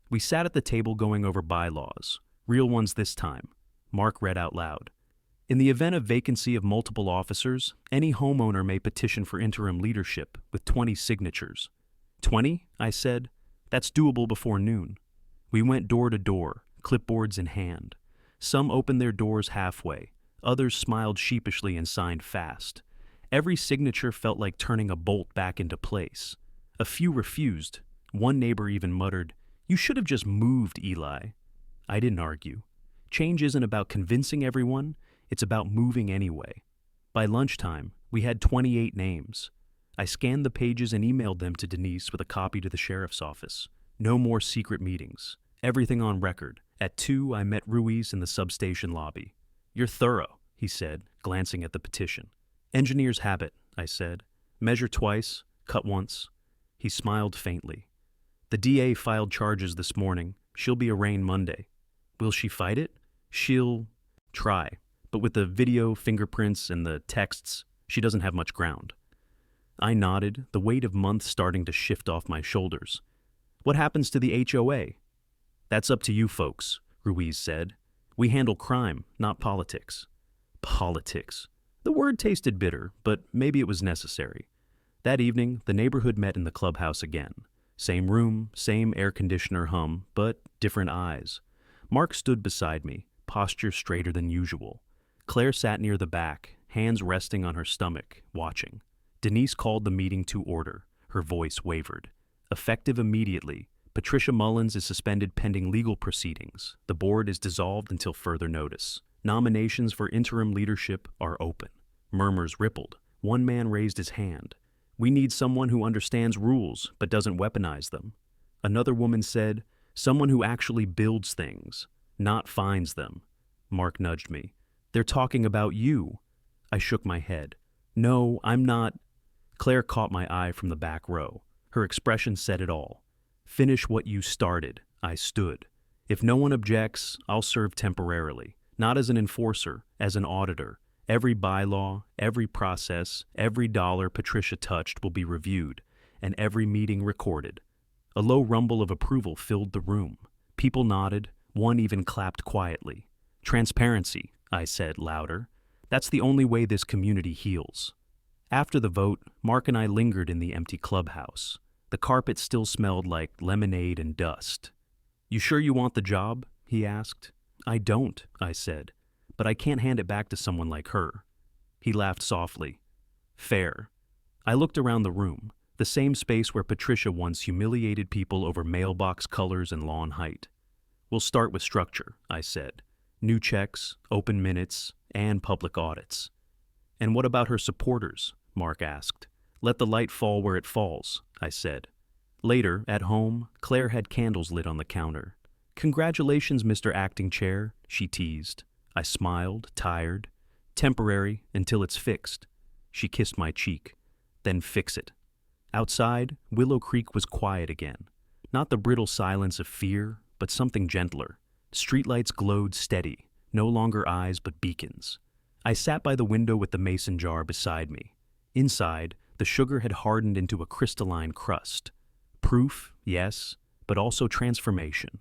We sat at the table going over bylaws, real ones this time. Mark read out loud. "In the event of vacancy of multiple officers, any homeowner may petition for interim leadership with 20 signatures." 20? I said. "That's doable before noon." We went door to door, clipboards in hand. Some opened their doors halfway. Others smiled sheepishly and signed fast. Every signature felt like turning a bolt back into place. A few refused. One neighbor even muttered, "You should have just moved, Eli." I didn't argue. Change isn't about convincing everyone, it's about moving anyway. By lunchtime, we had 28 names. I scanned the pages and emailed them to Denise with a copy to the sheriff's office. No more secret meetings. Everything on record. At 2, I met Ruiz in the substation lobby. "You're thorough," he said, glancing at the petition. "Engineer's habit," I said. "Measure twice, cut once." He smiled faintly. "The DA filed charges this morning. She'll be arraigned Monday." "Will she fight it?" "She'll try. But with the video, fingerprints, and the texts, she doesn't have much ground." I nodded, the weight of months starting to shift off my shoulders. "What happens to the HOA?" "That's up to you folks," Ruiz said. "We handle crime, not politics." Politics. The word tasted bitter, but maybe it was necessary. That evening, the neighborhood met in the clubhouse again. Same room, same air conditioner hum, but different eyes. Mark stood beside me, posture straighter than usual. Claire sat near the back, hands resting on her stomach, watching. Denise called the meeting to order. Her voice wavered. "Effective immediately. Patricia Mullins is suspended pending legal proceedings. The board is dissolved until further notice. Nominations for interim leadership are open." Murmurs rippled. One man raised his hand. "We need someone who understands rules but doesn't weaponize them." Another woman said, "Someone who actually builds things, not finds them." Mark nudged me. "They're talking about you." I shook my head. "No, I'm not." Claire caught my eye from the back row. Her expression said it all. "Finish what you started." I stood. "If no one objects, I'll serve temporarily, not as an enforcer, as an auditor. Every bylaw, every process, every dollar Patricia touched will be reviewed, and every meeting recorded." A low rumble of approval filled the room. People nodded, one even clapped quietly. "Transparency," I said louder. "That's the only way this community heals." After the vote, Mark and I lingered in the empty clubhouse. The carpet still smelled like lemonade and dust. "You sure you want the job?" he asked. "I don't," I said. "But I can't hand it back to someone like her." He laughed softly. "Fair." I looked around the room, the same space where Patricia once humiliated people over mailbox colors and lawn height. "We'll start with structure," I said. "New checks, open minutes, and public audits." And what about her supporters? Mark asked. Let the light fall where it falls, I said. Later, at home, Claire had candles lit on the counter. Congratulations, Mr. Acting Chair, she teased. I smiled, tired. Temporary, until it's fixed. She kissed my cheek. Then fix it. Outside, Willow Creek was quiet again. Not the brittle silence of fear, but something gentler. Streetlights glowed steady, no longer eyes but beacons. I sat by the window with the mason jar beside me. Inside, the sugar had hardened into a crystalline crust. Proof, yes, but also transformation.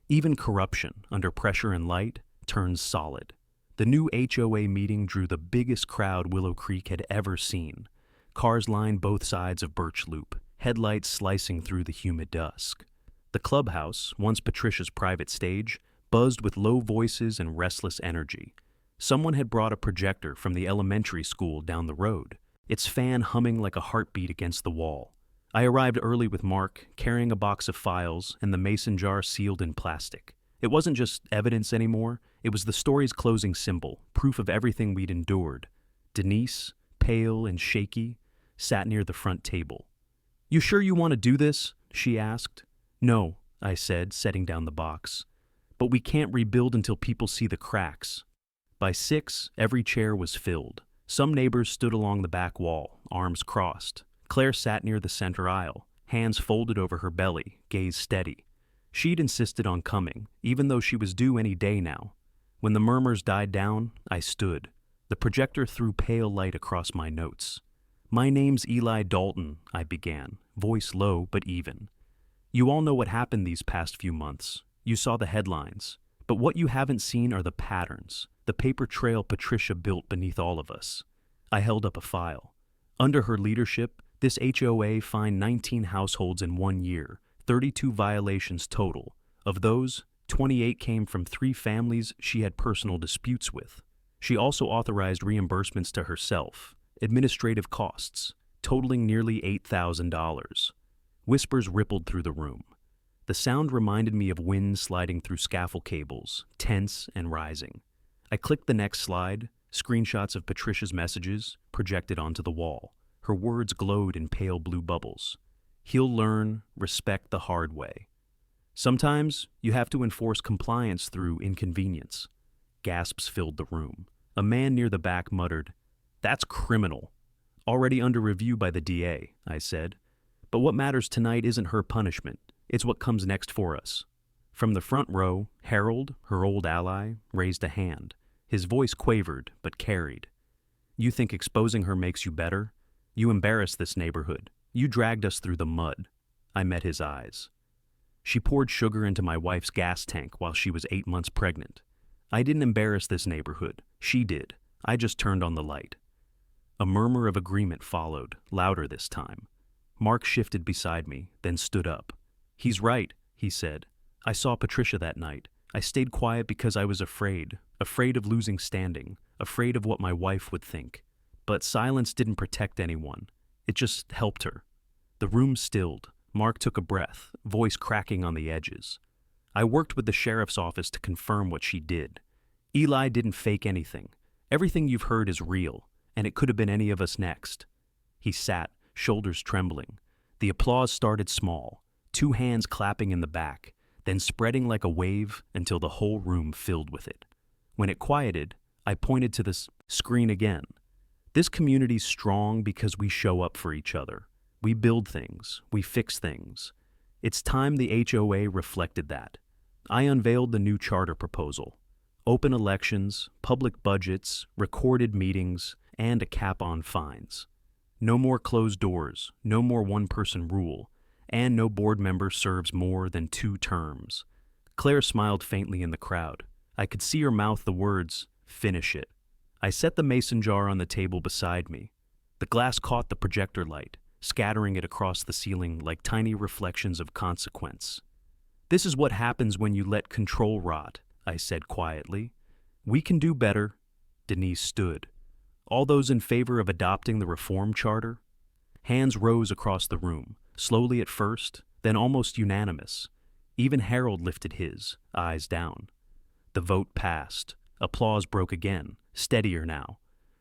Even corruption, under pressure and light, turns solid. The new HOA meeting drew the biggest crowd Willow Creek had ever seen. Cars lined both sides of Birch Loop, headlights slicing through the humid dusk. The clubhouse, once Patricia's private stage, buzzed with low voices and restless energy. Someone had brought a projector from the elementary school down the road, its fan humming like a heartbeat against the wall. I arrived early with Mark, carrying a box of files and the mason jar sealed in plastic. It wasn't just evidence anymore, it was the story's closing symbol, proof of everything we'd endured. Denise, pale and shaky, sat near the front table. You sure you want to do this? She asked. No, I said, setting down the box. But we can't rebuild until people see the cracks. By 6, every chair was filled. Some neighbors stood along the back wall, arms crossed. Claire sat near the center aisle, hands folded over her belly, gaze steady. She'd insisted on coming, even though she was due any day now. When the murmurs died down, I stood. The projector threw pale light across my notes. My name's Eli Dalton, I began, voice low but even. You all know what happened these past few months. You saw the headlines. But what you haven't seen are the patterns, the paper trail Patricia built beneath all of us. I held up a file. Under her leadership, this HOA fined 19 households in 1 year, 32 violations total. Of those, 28 came from 3 families she had personal disputes with. She also authorized reimbursements to herself, administrative costs, totaling nearly $8,000. Whispers rippled through the room. The sound reminded me of wind sliding through scaffold cables, tense and rising. I clicked the next slide, screenshots of Patricia's messages projected onto the wall. Her words glowed in pale blue bubbles. He'll learn, respect the hard way. Sometimes you have to enforce compliance through inconvenience. Gasps filled the room. A man near the back muttered, "That's criminal." Already under review by the DA, I said. But what matters tonight isn't her punishment. It's what comes next for us. From the front row, Harold, her old ally, raised a hand. His voice quavered, but carried. You think exposing her makes you better? You embarrassed this neighborhood. You dragged us through the mud. I met his eyes. She poured sugar into my wife's gas tank while she was 8 months pregnant. I didn't embarrass this neighborhood. She did. I just turned on the light. A murmur of agreement followed, louder this time. Mark shifted beside me, then stood up. He's right, he said. I saw Patricia that night. I stayed quiet because I was afraid of losing standing, afraid of what my wife would think. But silence didn't protect anyone. It just helped her. The room stilled. Mark took a breath, voice cracking on the edges. I worked with the sheriff's office to confirm what she did. Eli didn't fake anything. Everything you've heard is real, and it could have been any of us next. He sat, shoulders trembling. The applause started small, 2 hands clapping in the back, then spreading like a wave until the whole room filled with it. When it quieted, I pointed to the screen again. This community's strong because we show up for each other. We build things, we fix things. It's time the HOA reflected that. I unveiled the new charter proposal. Open elections, public budgets, recorded meetings, and a cap on fines. No more closed doors, no more one-person rule, and no board member serves more than 2 terms. Claire smiled faintly in the crowd. I could see her mouth the words, "Finish it." I set the mason jar on the table beside me. The glass caught the projector light, scattering it across the ceiling like tiny reflections of consequence. This is what happens when you let control rot, I said quietly. We can do better. Denise stood. All those in favor of adopting the reform charter? Hands rose across the room, slowly at first, then almost unanimous. Even Harold lifted his, eyes down. The vote passed. Applause broke again, steadier now.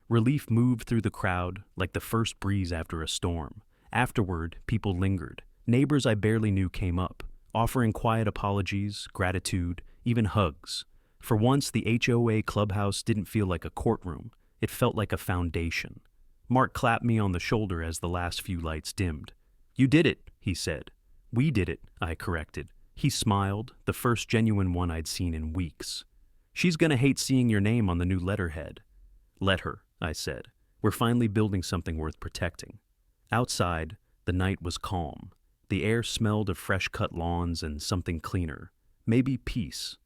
Relief moved through the crowd like the first breeze after a storm. Afterward, people lingered. Neighbors I barely knew came up, offering quiet apologies, gratitude, even hugs. For once, the HOA clubhouse didn't feel like a courtroom. It felt like a foundation. Mark clapped me on the shoulder as the last few lights dimmed. "You did it," he said. "We did it," I corrected. He smiled, the first genuine one I'd seen in weeks. "She's gonna hate seeing your name on the new letterhead." "Let her," I said. "We're finally building something worth protecting." Outside, the night was calm. The air smelled of fresh-cut lawns and something cleaner. Maybe peace.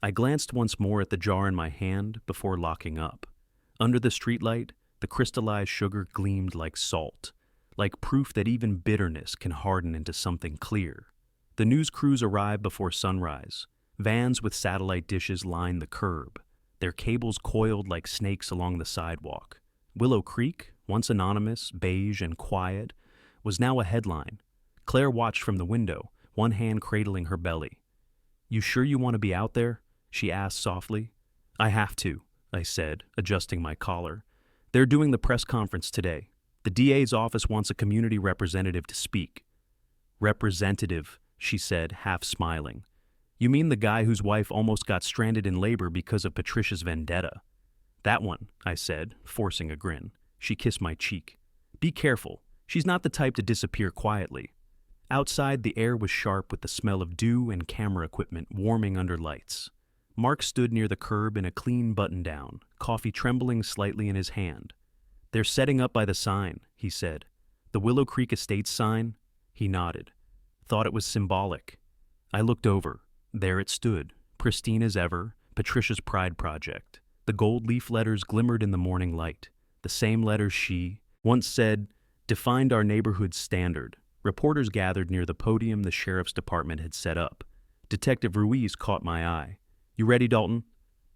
I glanced once more at the jar in my hand before locking up. Under the streetlight, the crystallized sugar gleamed like salt, like proof that even bitterness can harden into something clear. The news crews arrived before sunrise. Vans with satellite dishes lined the curb, their cables coiled like snakes along the sidewalk. Willow Creek, once anonymous, beige, and quiet, was now a headline. Claire watched from the window, one hand cradling her belly. "You sure you want to be out there?" she asked softly. "I have to," I said, adjusting my collar. "They're doing the press conference today. The DA's office wants a community representative to speak." "Representative," she said, half smiling. "You mean the guy whose wife almost got stranded in labor because of Patricia's vendetta?" "That one," I said, forcing a grin. She kissed my cheek. "Be careful. She's not the type to disappear quietly." Outside, the air was sharp with the smell of dew and camera equipment warming under lights. Mark stood near the curb in a clean button-down, coffee trembling slightly in his hand. "They're setting up by the sign," he said. "The Willow Creek Estates sign?" He nodded. "Thought it was symbolic." I looked over. There it stood, pristine as ever, Patricia's Pride Project. The gold leaf letters glimmered in the morning light. The same letters she, once said, defined our neighborhood's standard. Reporters gathered near the podium the sheriff's department had set up. Detective Ruiz caught my eye. "You ready, Dalton?"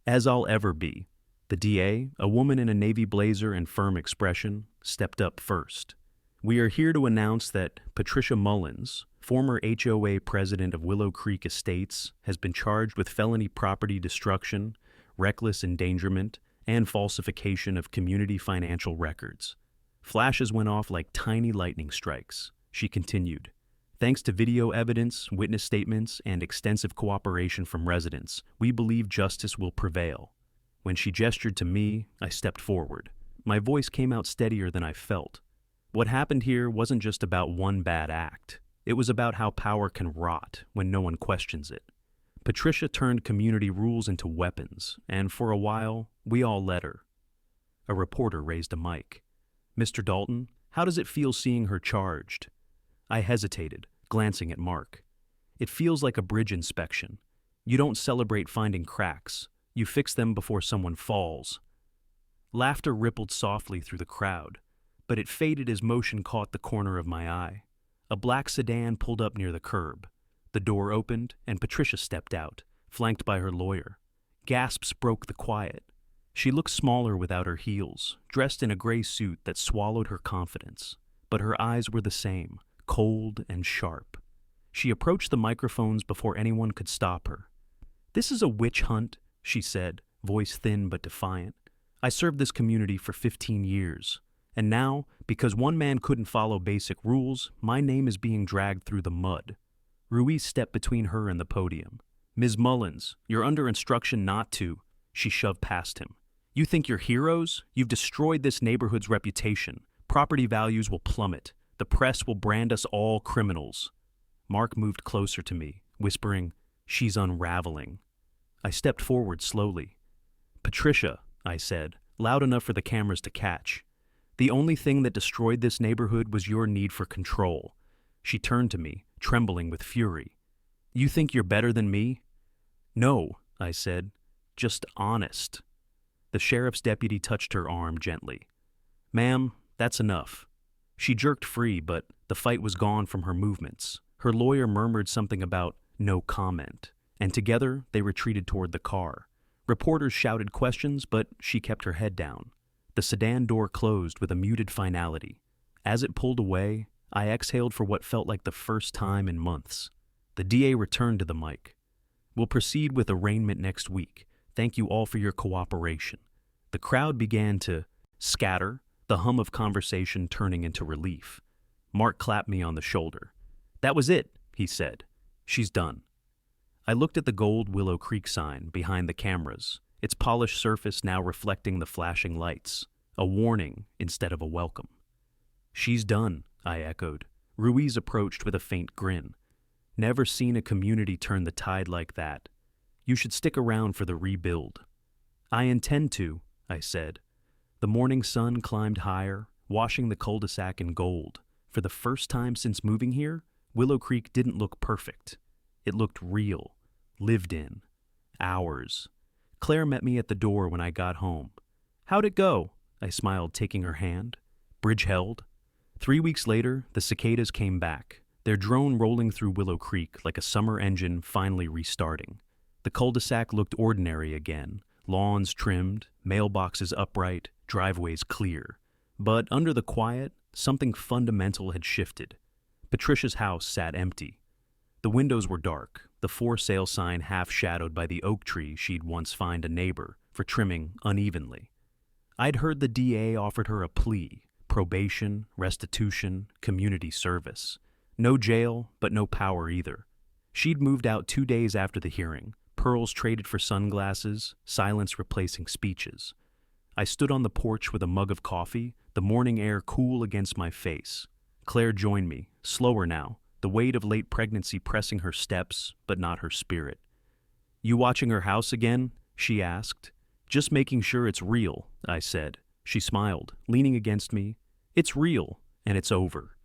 "As I'll ever be." The DA, a woman in a navy blazer and firm expression, stepped up first. "We are here to announce that Patricia Mullins, former HOA president of Willow Creek Estates, has been charged with felony property destruction, reckless endangerment, and falsification of community financial records." Flashes went off like tiny lightning strikes. She continued. "Thanks to video evidence, witness statements, and extensive cooperation from residents, we believe justice will prevail." When she gestured to me, I stepped forward. My voice came out steadier than I felt. What happened here wasn't just about one bad act. It was about how power can rot when no one questions it. Patricia turned community rules into weapons, and for a while, we all let her. A reporter raised a mic. "Mr. Dalton, how does it feel seeing her charged?" I hesitated, glancing at Mark. "It feels like a bridge inspection. You don't celebrate finding cracks. You fix them before someone falls." Laughter rippled softly through the crowd, but it faded as motion caught the corner of my eye. A black sedan pulled up near the curb. The door opened, and Patricia stepped out, flanked by her lawyer. Gasps broke the quiet. She looked smaller without her heels, dressed in a gray suit that swallowed her confidence. But her eyes were the same, cold and sharp. She approached the microphones before anyone could stop her. "This is a witch hunt," she said, voice thin but defiant. "I served this community for 15 years. And now, because one man couldn't follow basic rules, my name is being dragged through the mud." Ruiz stepped between her and the podium. "Ms. Mullins, you're under instruction not to." She shoved past him. "You think you're heroes? You've destroyed this neighborhood's reputation. Property values will plummet. The press will brand us all criminals." Mark moved closer to me, whispering, "She's unraveling." I stepped forward slowly. "Patricia," I said, loud enough for the cameras to catch. "The only thing that destroyed this neighborhood was your need for control." She turned to me, trembling with fury. "You think you're better than me?" "No," I said, "just honest." The sheriff's deputy touched her arm gently. "Ma'am, that's enough." She jerked free, but the fight was gone from her movements. Her lawyer murmured something about no comment, and together they retreated toward the car. Reporters shouted questions, but she kept her head down. The sedan door closed with a muted finality. As it pulled away, I exhaled for what felt like the first time in months. The DA returned to the mic. "We'll proceed with arraignment next week. Thank you all for your cooperation." The crowd began to Scatter, the hum of conversation turning into relief. Mark clapped me on the shoulder. "That was it," he said. "She's done." I looked at the gold Willow Creek sign behind the cameras, its polished surface now reflecting the flashing lights, a warning instead of a welcome. "She's done," I echoed. Ruiz approached with a faint grin. "Never seen a community turn the tide like that. You should stick around for the rebuild." "I intend to," I said. The morning sun climbed higher, washing the cul-de-sac in gold. For the first time since moving here, Willow Creek didn't look perfect. It looked real, lived in. Ours. Claire met me at the door when I got home. "How'd it go?" I smiled, taking her hand. "Bridge held." 3 weeks later, the cicadas came back, their drone rolling through Willow Creek like a summer engine finally restarting. The cul-de-sac looked ordinary again, lawns trimmed, mailboxes upright, driveways clear. But under the quiet, something fundamental had shifted. Patricia's house sat empty. The windows were dark, the for sale sign half shadowed by the oak tree she'd once fined a neighbor for trimming unevenly. I'd heard the DA offered her a plea: probation, restitution, community service. No jail, but no power either. She'd moved out 2 days after the hearing, pearls traded for sunglasses, silence replacing speeches. I stood on the porch with a mug of coffee, the morning air cool against my face. Claire joined me, slower now, the weight of late pregnancy pressing her steps, but not her spirit. "You watching her house again?" she asked. "Just making sure it's real," I said. She smiled, leaning against me. "It's real, and it's over."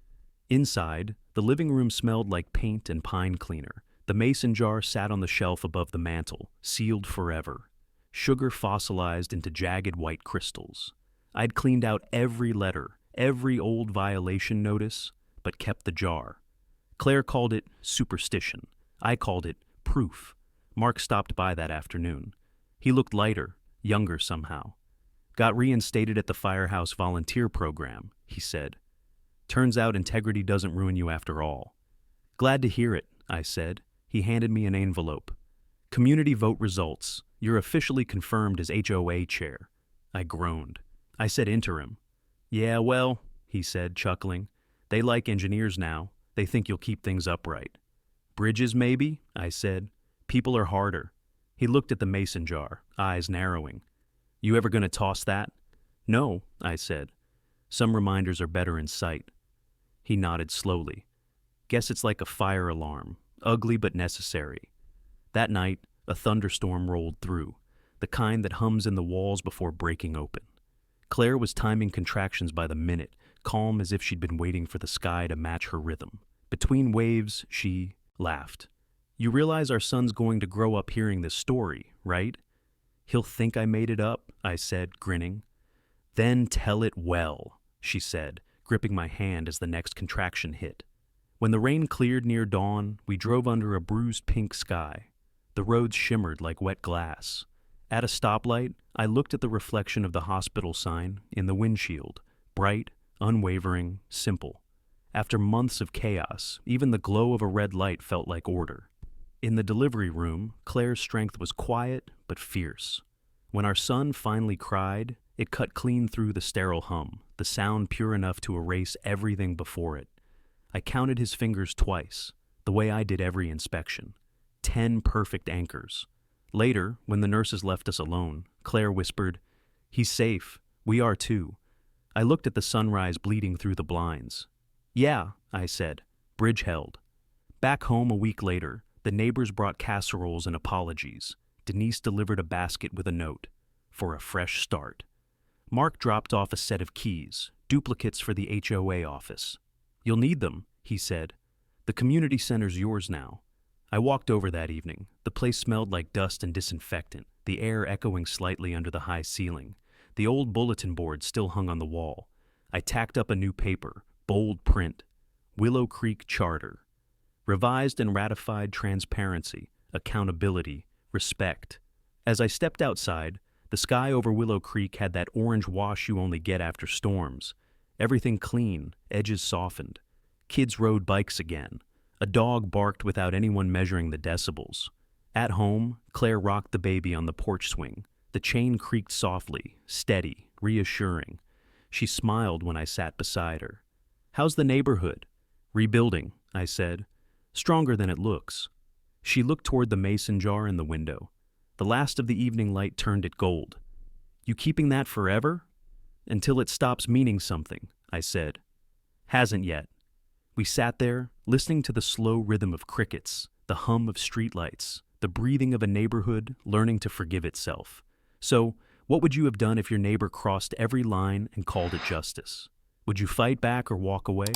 Inside, the living room smelled like paint and pine cleaner. The mason jar sat on the shelf above the mantel, sealed forever. Sugar fossilized into jagged white crystals. I'd cleaned out every letter, every old violation notice, but kept the jar. Claire called it superstition. I called it proof. Mark stopped by that afternoon. He looked lighter, younger somehow. "Got reinstated at the Firehouse volunteer program," he said. "Turns out integrity doesn't ruin you after all." "Glad to hear it," I said. He handed me an envelope. "Community vote results. You're officially confirmed as HOA chair." I groaned. I said interim. "Yeah, well," he said, chuckling. "They like engineers now. They think you'll keep things upright." "Bridges, maybe?" I said. "People are harder." He looked at the mason jar, eyes narrowing. "You ever gonna toss that?" "No," I said. "Some reminders are better in sight." He nodded slowly. "Guess it's like a fire alarm, ugly but necessary." That night, a thunderstorm rolled through, the kind that hums in the walls before breaking open. Claire was timing contractions by the minute, calm as if she'd been waiting for the sky to match her rhythm. Between waves, she laughed. "You realize our son's going to grow up hearing this story, right?" "He'll think I made it up," I said, grinning. "Then tell it well," she said, gripping my hand as the next contraction hit. When the rain cleared near dawn, we drove under a bruised pink sky. The roads shimmered like wet glass. At a stoplight, I looked at the reflection of the hospital sign in the windshield, bright, unwavering, simple. After months of chaos, even the glow of a red light felt like order. In the delivery room, Claire's strength was quiet but fierce. When our son finally cried, it cut clean through the sterile hum, the sound pure enough to erase everything before it. I counted his fingers twice, the way I did every inspection. 10 perfect anchors. Later, when the nurses left us alone, Claire whispered, "He's safe. We are too." I looked at the sunrise bleeding through the blinds. "Yeah," I said. Bridge held. Back home a week later, the neighbors brought casseroles and apologies. Denise delivered a basket with a note. For a fresh start. Mark dropped off a set of keys, duplicates for the HOA office. "You'll need them," he said. "The community center's yours now." I walked over that evening. The place smelled like dust and disinfectant, the air echoing slightly under the high ceiling. The old bulletin board still hung on the wall. I tacked up a new paper, bold print. Willow Creek Charter. Revised and ratified transparency, accountability, respect. As I stepped outside, the sky over Willow Creek had that orange wash you only get after storms. Everything clean, edges softened. Kids rode bikes again. A dog barked without anyone measuring the decibels. At home, Claire rocked the baby on the porch swing. The chain creaked softly, steady, reassuring. She smiled when I sat beside her. "How's the neighborhood?" "Rebuilding," I said. "Stronger than it looks." She looked toward the mason jar in the window. The last of the evening light turned it gold. "You keeping that forever?" "Until it stops meaning something," I said. "Hasn't yet." We sat there, listening to the slow rhythm of crickets, the hum of streetlights, the breathing of a neighborhood learning to forgive itself. So, what would you have done if your neighbor crossed every line and called it justice? Would you fight back or walk away?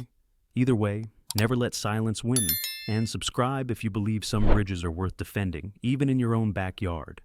Either way, never let silence win, and subscribe if you believe some bridges are worth defending, even in your own backyard.